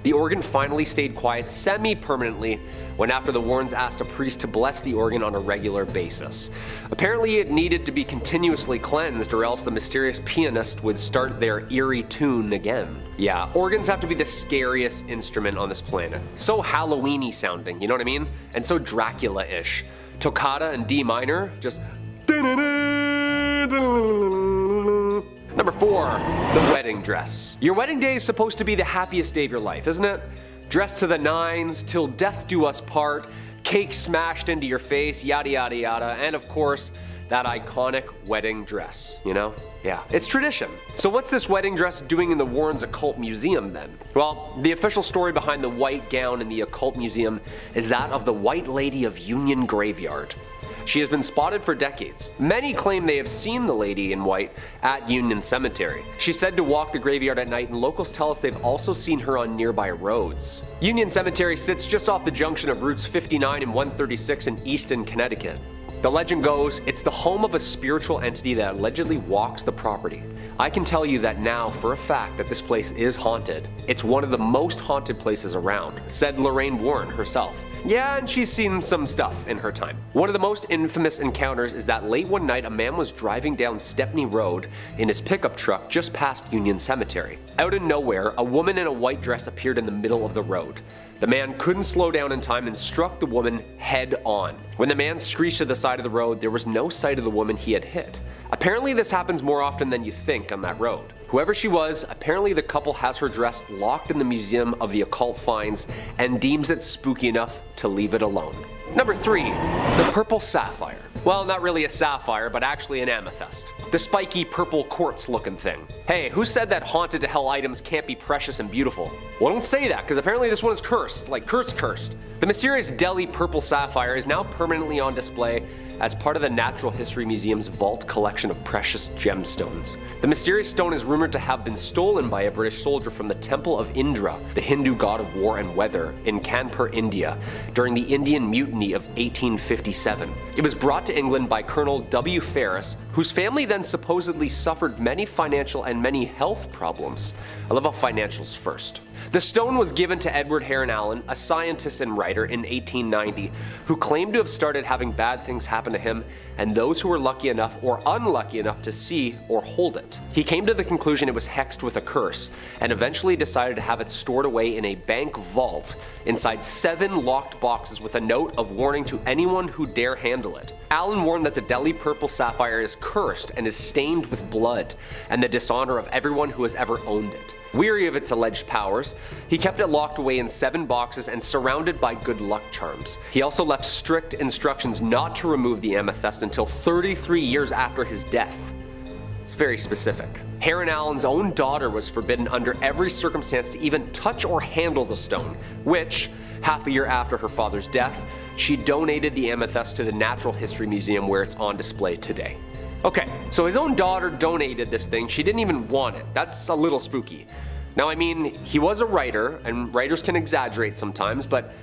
The organ finally stayed quiet semi-permanently when after the Warrens asked a priest to bless the organ on a regular basis. Apparently it needed to be continuously cleansed or else the mysterious pianist would start their eerie tune again. Yeah, organs have to be the scariest instrument on this planet. So Halloween-y sounding, you know what I mean? And so Dracula-ish. Toccata in D minor, just... Number 4, the wedding dress. Your wedding day is supposed to be the happiest day of your life, isn't it? Dressed to the nines, till death do us part, cake smashed into your face, yada yada yada, and of course, that iconic wedding dress, you know? Yeah, it's tradition. So what's this wedding dress doing in the Warrens Occult Museum then? Well, the official story behind the white gown in the Occult Museum is that of the White Lady of Union Graveyard. She has been spotted for decades. Many claim they have seen the lady in white at Union Cemetery. She's said to walk the graveyard at night, and locals tell us they've also seen her on nearby roads. Union Cemetery sits just off the junction of routes 59 and 136 in Easton, Connecticut. The legend goes, it's the home of a spiritual entity that allegedly walks the property. I can tell you that now for a fact that this place is haunted. It's one of the most haunted places around, said Lorraine Warren herself. Yeah, and she's seen some stuff in her time. One of the most infamous encounters is that late one night a man was driving down Stepney Road in his pickup truck just past Union Cemetery. Out of nowhere, a woman in a white dress appeared in the middle of the road. The man couldn't slow down in time and struck the woman head on. When the man screeched to the side of the road, there was no sight of the woman he had hit. Apparently this happens more often than you think on that road. Whoever she was, apparently the couple has her dress locked in the Museum of the Occult Finds and deems it spooky enough to leave it alone. Number 3, the purple sapphire. Well, not really a sapphire, but actually an amethyst. The spiky purple quartz looking thing. Hey, who said that haunted to hell items can't be precious and beautiful? Well, don't say that, because apparently this one is cursed, like cursed. The mysterious Delhi purple sapphire is now permanently on display as part of the Natural History Museum's vault collection of precious gemstones. The mysterious stone is rumored to have been stolen by a British soldier from the Temple of Indra, the Hindu god of war and weather, in Kanpur, India, during the Indian Mutiny of 1857. It was brought to England by Colonel W. Ferris, whose family then supposedly suffered many financial and many health problems. I love how financials first. The stone was given to Edward Heron Allen, a scientist and writer, in 1890, who claimed to have started having bad things happen to him and those who were lucky enough or unlucky enough to see or hold it. He came to the conclusion it was hexed with a curse, and eventually decided to have it stored away in a bank vault inside 7 locked boxes with a note of warning to anyone who dare handle it. Allen warned that the Delhi purple sapphire is cursed and is stained with blood and the dishonor of everyone who has ever owned it. Weary of its alleged powers, he kept it locked away in 7 boxes and surrounded by good luck charms. He also left strict instructions not to remove the amethyst until 33 years after his death. It's very specific. Heron Allen's own daughter was forbidden under every circumstance to even touch or handle the stone, which, half a year after her father's death, she donated the amethyst to the Natural History Museum where it's on display today. Okay, so his own daughter donated this thing. She didn't even want it. That's a little spooky. Now, I mean, he was a writer, and writers can exaggerate sometimes, but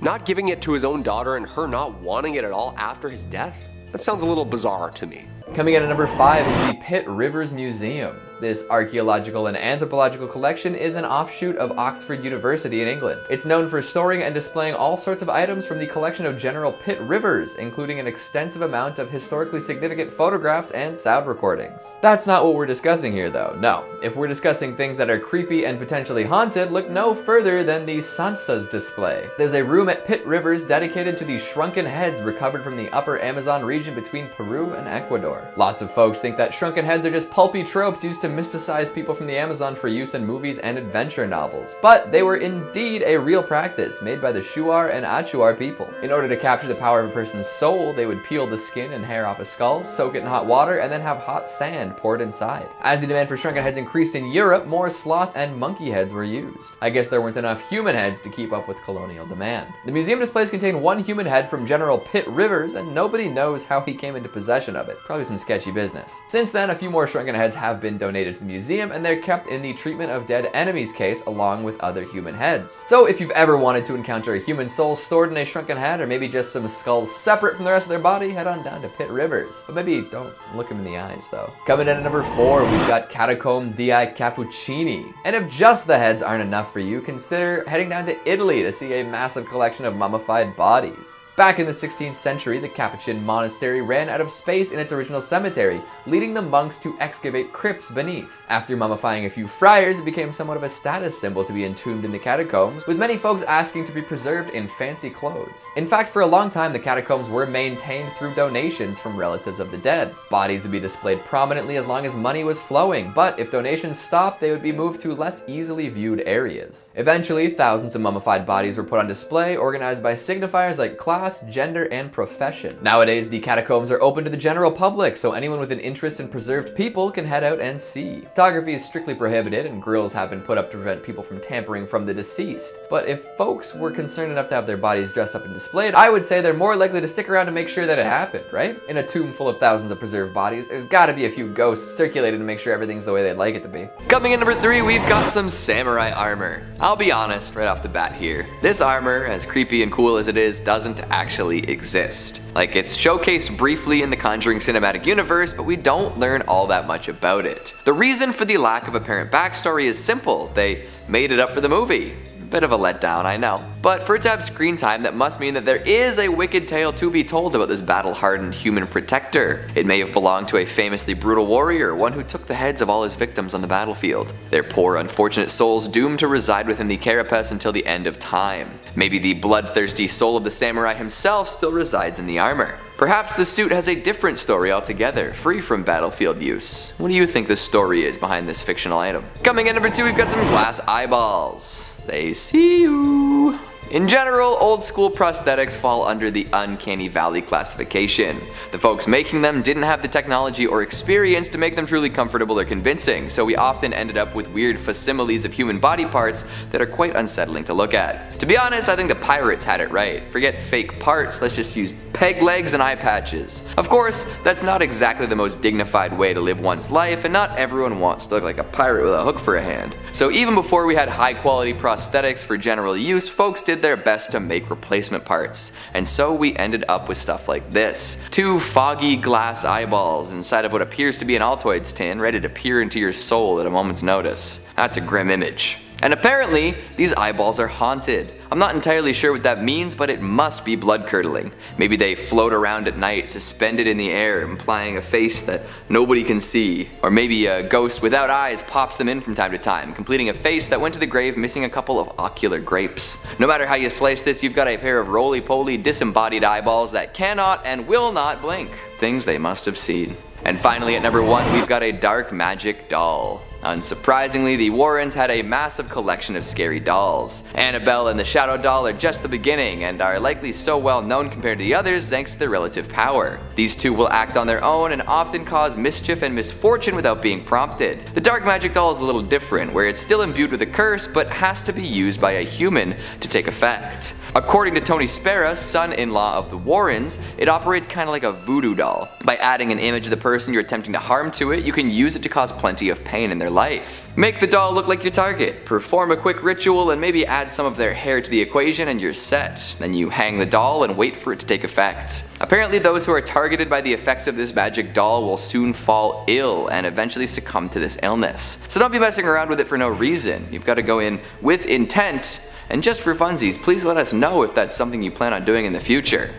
not giving it to his own daughter and her not wanting it at all after his death? That sounds a little bizarre to me. Coming in at number 5 is the Pitt Rivers Museum. This archaeological and anthropological collection is an offshoot of Oxford University in England. It's known for storing and displaying all sorts of items from the collection of General Pitt Rivers, including an extensive amount of historically significant photographs and sound recordings. That's not what we're discussing here though, no. If we're discussing things that are creepy and potentially haunted, look no further than the Sansas display. There's a room at Pitt Rivers dedicated to the shrunken heads recovered from the upper Amazon region between Peru and Ecuador. Lots of folks think that shrunken heads are just pulpy tropes used to mysticize people from the Amazon for use in movies and adventure novels, but they were indeed a real practice made by the Shuar and Achuar people. In order to capture the power of a person's soul, they would peel the skin and hair off a skull, soak it in hot water, and then have hot sand poured inside. As the demand for shrunken heads increased in Europe, more sloth and monkey heads were used. I guess there weren't enough human heads to keep up with colonial demand. The museum displays contain 1 human head from General Pitt Rivers, and nobody knows how he came into possession of it. Probably some sketchy business. Since then, a few more shrunken heads have been donated donated to the museum, and they're kept in the treatment of dead enemies case along with other human heads. So if you've ever wanted to encounter a human soul stored in a shrunken head, or maybe just some skulls separate from the rest of their body, head on down to Pit Rivers. But maybe don't look them in the eyes though. Coming in at number 4, we've got Catacomb di Cappuccini. And if just the heads aren't enough for you, consider heading down to Italy to see a massive collection of mummified bodies. Back in the 16th century, the Capuchin monastery ran out of space in its original cemetery, leading the monks to excavate crypts beneath. After mummifying a few friars, it became somewhat of a status symbol to be entombed in the catacombs, with many folks asking to be preserved in fancy clothes. In fact, for a long time, the catacombs were maintained through donations from relatives of the dead. Bodies would be displayed prominently as long as money was flowing, but if donations stopped, they would be moved to less easily viewed areas. Eventually, thousands of mummified bodies were put on display, organized by signifiers like class, gender, and profession. Nowadays, the catacombs are open to the general public, so anyone with an interest in preserved people can head out and see. Photography is strictly prohibited, and grills have been put up to prevent people from tampering from the deceased. But if folks were concerned enough to have their bodies dressed up and displayed, I would say they're more likely to stick around to make sure that it happened, right? In a tomb full of thousands of preserved bodies, there's gotta be a few ghosts circulated to make sure everything's the way they'd like it to be. Coming in number 3, we've got some samurai armor. I'll be honest right off the bat here. This armor, as creepy and cool as it is, doesn't actually exist. Like, it's showcased briefly in the Conjuring cinematic universe, but we don't learn all that much about it. The reason for the lack of apparent backstory is simple. They made it up for the movie. Bit of a letdown, I know. But for it to have screen time, that must mean that there is a wicked tale to be told about this battle-hardened human protector. It may have belonged to a famously brutal warrior, one who took the heads of all his victims on the battlefield. Their poor, unfortunate souls doomed to reside within the carapace until the end of time. Maybe the bloodthirsty soul of the samurai himself still resides in the armor. Perhaps the suit has a different story altogether, free from battlefield use. What do you think the story is behind this fictional item? Coming in number 2, we've got some glass eyeballs. They see you. In general, old school prosthetics fall under the uncanny valley classification. The folks making them didn't have the technology or experience to make them truly comfortable or convincing, so we often ended up with weird facsimiles of human body parts that are quite unsettling to look at. To be honest, I think the pirates had it right. Forget fake parts, let's just use peg legs and eye patches. Of course, that's not exactly the most dignified way to live one's life, and not everyone wants to look like a pirate with a hook for a hand. So even before we had high quality prosthetics for general use, folks did their best to make replacement parts. And so we ended up with stuff like this. 2 foggy glass eyeballs inside of what appears to be an Altoids tin, ready to peer into your soul at a moment's notice. That's a grim image. And apparently, these eyeballs are haunted. I'm not entirely sure what that means, but it must be blood-curdling. Maybe they float around at night, suspended in the air, implying a face that nobody can see. Or maybe a ghost without eyes pops them in from time to time, completing a face that went to the grave missing a couple of ocular grapes. No matter how you slice this, you've got a pair of roly-poly disembodied eyeballs that cannot and will not blink. Things they must have seen. And finally, at number 1, we've got a dark magic doll. Unsurprisingly, the Warrens had a massive collection of scary dolls. Annabelle and the Shadow Doll are just the beginning, and are likely so well known compared to the others thanks to their relative power. These two will act on their own and often cause mischief and misfortune without being prompted. The Dark Magic Doll is a little different, where it's still imbued with a curse, but has to be used by a human to take effect. According to Tony Spera, son-in-law of the Warrens, it operates kind of like a voodoo doll. By adding an image of the person you're attempting to harm to it, you can use it to cause plenty of pain in their life. Make the doll look like your target, perform a quick ritual, and maybe add some of their hair to the equation and you're set. Then you hang the doll and wait for it to take effect. Apparently those who are targeted by the effects of this magic doll will soon fall ill and eventually succumb to this illness. So don't be messing around with it for no reason. You've got to go in with intent. And just for funsies, please let us know if that's something you plan on doing in the future.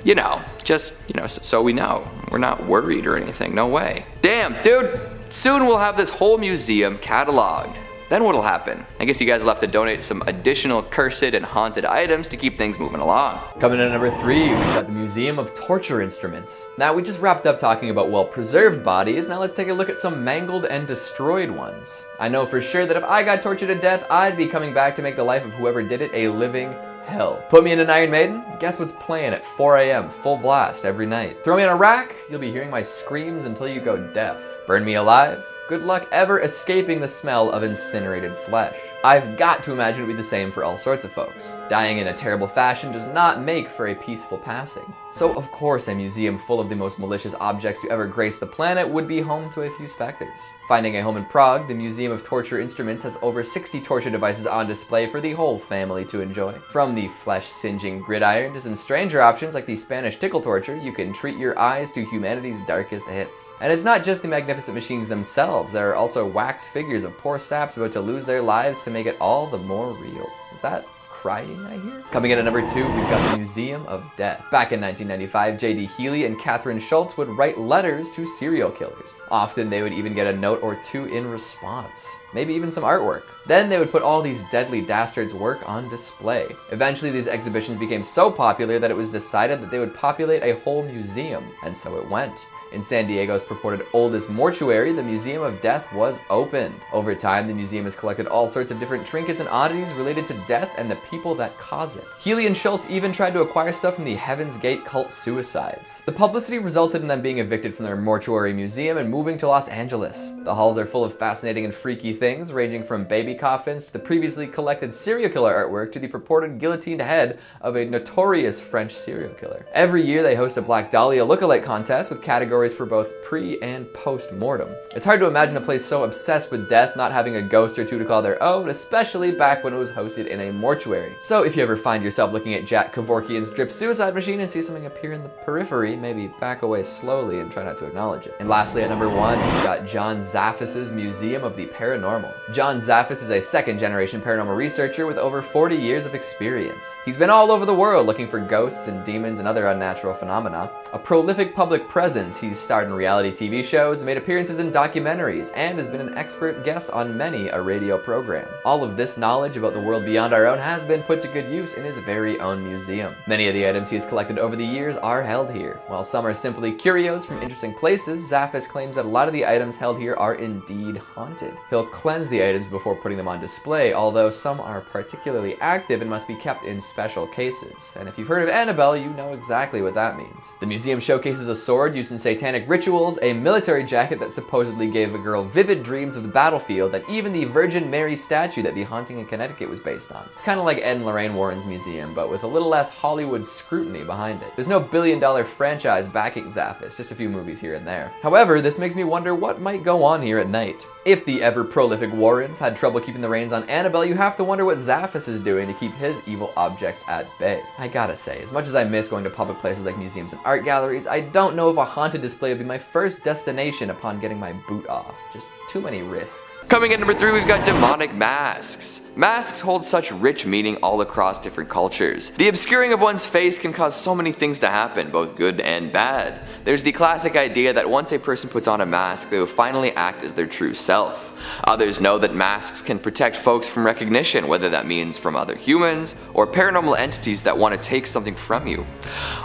So we know. We're not worried or anything, no way. Damn, dude, soon we'll have this whole museum cataloged. Then what'll happen? I guess you guys will have to donate some additional cursed and haunted items to keep things moving along. Coming in at number 3, we've got the Museum of Torture Instruments. Now we just wrapped up talking about well-preserved bodies, now let's take a look at some mangled and destroyed ones. I know for sure that if I got tortured to death, I'd be coming back to make the life of whoever did it a living hell. Put me in an Iron Maiden, guess what's playing at 4 AM, full blast every night. Throw me in a rack, you'll be hearing my screams until you go deaf. Burn me alive, good luck ever escaping the smell of incinerated flesh. I've got to imagine it would be the same for all sorts of folks. Dying in a terrible fashion does not make for a peaceful passing. So of course a museum full of the most malicious objects to ever grace the planet would be home to a few specters. Finding a home in Prague, the Museum of Torture Instruments has over 60 torture devices on display for the whole family to enjoy. From the flesh-singeing gridiron to some stranger options like the Spanish tickle torture, you can treat your eyes to humanity's darkest hits. And it's not just the magnificent machines themselves, there are also wax figures of poor saps about to lose their lives to make it all the more real. Is that crying, I hear? Coming in at number 2, we've got the Museum of Death. Back in 1995, J.D. Healy and Catherine Schultz would write letters to serial killers. Often they would even get a note or two in response, maybe even some artwork. Then they would put all these deadly dastards' work on display. Eventually these exhibitions became so popular that it was decided that they would populate a whole museum, and so it went. In San Diego's purported oldest mortuary, the Museum of Death was opened. Over time, the museum has collected all sorts of different trinkets and oddities related to death and the people that cause it. Healy and Schultz even tried to acquire stuff from the Heaven's Gate cult suicides. The publicity resulted in them being evicted from their mortuary museum and moving to Los Angeles. The halls are full of fascinating and freaky things, ranging from baby coffins to the previously collected serial killer artwork to the purported guillotined head of a notorious French serial killer. Every year they host a Black Dahlia lookalike contest with categories for both pre and post-mortem. It's hard to imagine a place so obsessed with death not having a ghost or two to call their own, especially back when it was hosted in a mortuary. So if you ever find yourself looking at Jack Kevorkian's drip suicide machine and see something appear in the periphery, maybe back away slowly and try not to acknowledge it. And lastly, at number 1, we've got John Zaffis's Museum of the Paranormal. John Zaffis is a second-generation paranormal researcher with over 40 years of experience. He's been all over the world looking for ghosts and demons and other unnatural phenomena. A prolific public presence, he's starred in reality TV shows, made appearances in documentaries, and has been an expert guest on many a radio program. All of this knowledge about the world beyond our own has been put to good use in his very own museum. Many of the items he has collected over the years are held here. While some are simply curios from interesting places, Zaffis claims that a lot of the items held here are indeed haunted. He'll cleanse the items before putting them on display, although some are particularly active and must be kept in special cases. And if you've heard of Annabelle, you know exactly what that means. The museum showcases a sword used in Satanic rituals, a military jacket that supposedly gave a girl vivid dreams of the battlefield, and even the Virgin Mary statue that the haunting in Connecticut was based on. It's kind of like Ed and Lorraine Warren's museum, but with a little less Hollywood scrutiny behind it. There's no billion-dollar franchise backing Zaffis, just a few movies here and there. However, this makes me wonder what might go on here at night. If the ever-prolific Warrens had trouble keeping the reins on Annabelle, you have to wonder what Zaffis is doing to keep his evil objects at bay. I gotta say, as much as I miss going to public places like museums and art galleries, I don't know if a haunted display would be my first destination upon getting my boot off. Just too many risks. Coming in number 3, we've got demonic masks. Masks hold such rich meaning all across different cultures. The obscuring of one's face can cause so many things to happen, both good and bad. There's the classic idea that once a person puts on a mask, they will finally act as their true self. Others know that masks can protect folks from recognition, whether that means from other humans or paranormal entities that want to take something from you.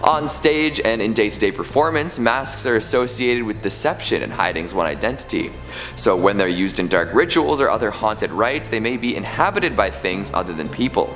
On stage and in day-to-day performance, masks are associated with deception and hiding one's identity. So when they're used in dark rituals or other haunted rites, they may be inhabited by things other than people.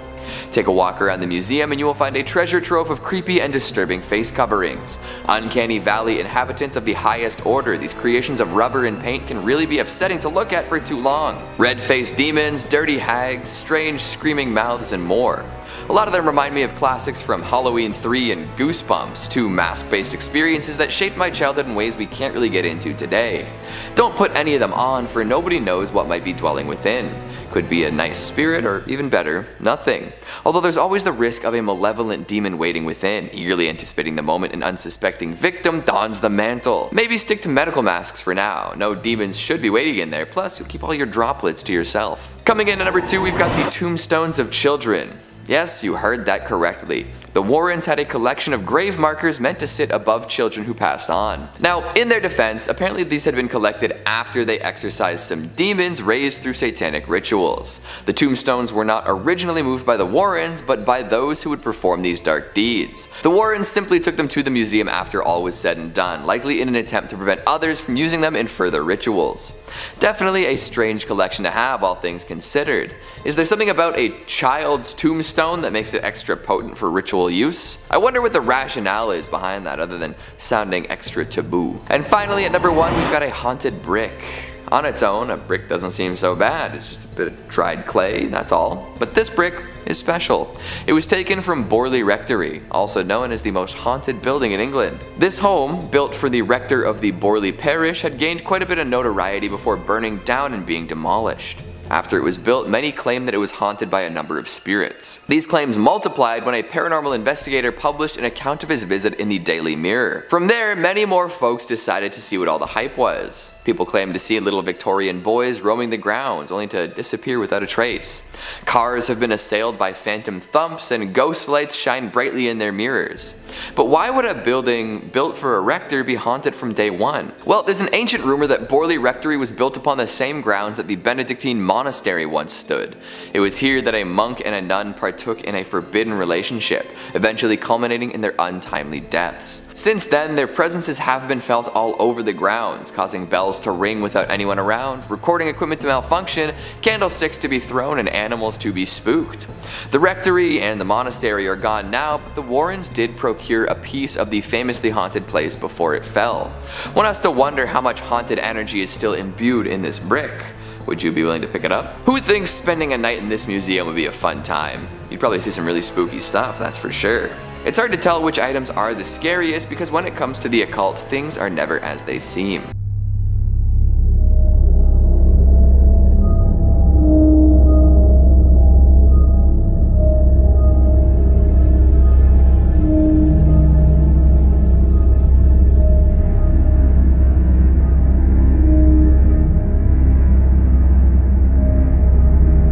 Take a walk around the museum and you will find a treasure trove of creepy and disturbing face coverings. Uncanny Valley inhabitants of the highest order, these creations of rubber and paint can really be upsetting to look at for too long. Red-faced demons, dirty hags, strange screaming mouths, and more. A lot of them remind me of classics from Halloween 3 and Goosebumps, two mask-based experiences that shaped my childhood in ways we can't really get into today. Don't put any of them on, for nobody knows what might be dwelling within. Could be a nice spirit, or even better, nothing. Although there's always the risk of a malevolent demon waiting within, eagerly anticipating the moment an unsuspecting victim dons the mantle. Maybe stick to medical masks for now. No demons should be waiting in there, plus you'll keep all your droplets to yourself. Coming in at number 2, we've got the Tombstones of Children. Yes, you heard that correctly. The Warrens had a collection of grave markers meant to sit above children who passed on. Now, in their defense, apparently these had been collected after they exorcised some demons raised through satanic rituals. The tombstones were not originally moved by the Warrens, but by those who would perform these dark deeds. The Warrens simply took them to the museum after all was said and done, likely in an attempt to prevent others from using them in further rituals. Definitely a strange collection to have, all things considered. Is there something about a child's tombstone that makes it extra potent for ritual use? I wonder what the rationale is behind that, other than sounding extra taboo. And finally, at number 1, we've got a haunted brick. On its own, a brick doesn't seem so bad. It's just a bit of dried clay, that's all. But this brick is special. It was taken from Borley Rectory, also known as the most haunted building in England. This home, built for the rector of the Borley parish, had gained quite a bit of notoriety before burning down and being demolished. After it was built, many claimed that it was haunted by a number of spirits. These claims multiplied when a paranormal investigator published an account of his visit in the Daily Mirror. From there, many more folks decided to see what all the hype was. People claimed to see little Victorian boys roaming the grounds, only to disappear without a trace. Cars have been assailed by phantom thumps, and ghost lights shine brightly in their mirrors. But why would a building built for a rector be haunted from day one? Well, there's an ancient rumor that Borley Rectory was built upon the same grounds that the Benedictine monastery once stood. It was here that a monk and a nun partook in a forbidden relationship, eventually culminating in their untimely deaths. Since then, their presences have been felt all over the grounds, causing bells to ring without anyone around, recording equipment to malfunction, candlesticks to be thrown, and animals to be spooked. The rectory and the monastery are gone now, but the Warrens did procure a piece of the famously haunted place before it fell. One has to wonder how much haunted energy is still imbued in this brick. Would you be willing to pick it up? Who thinks spending a night in this museum would be a fun time? You'd probably see some really spooky stuff, that's for sure. It's hard to tell which items are the scariest because when it comes to the occult, things are never as they seem.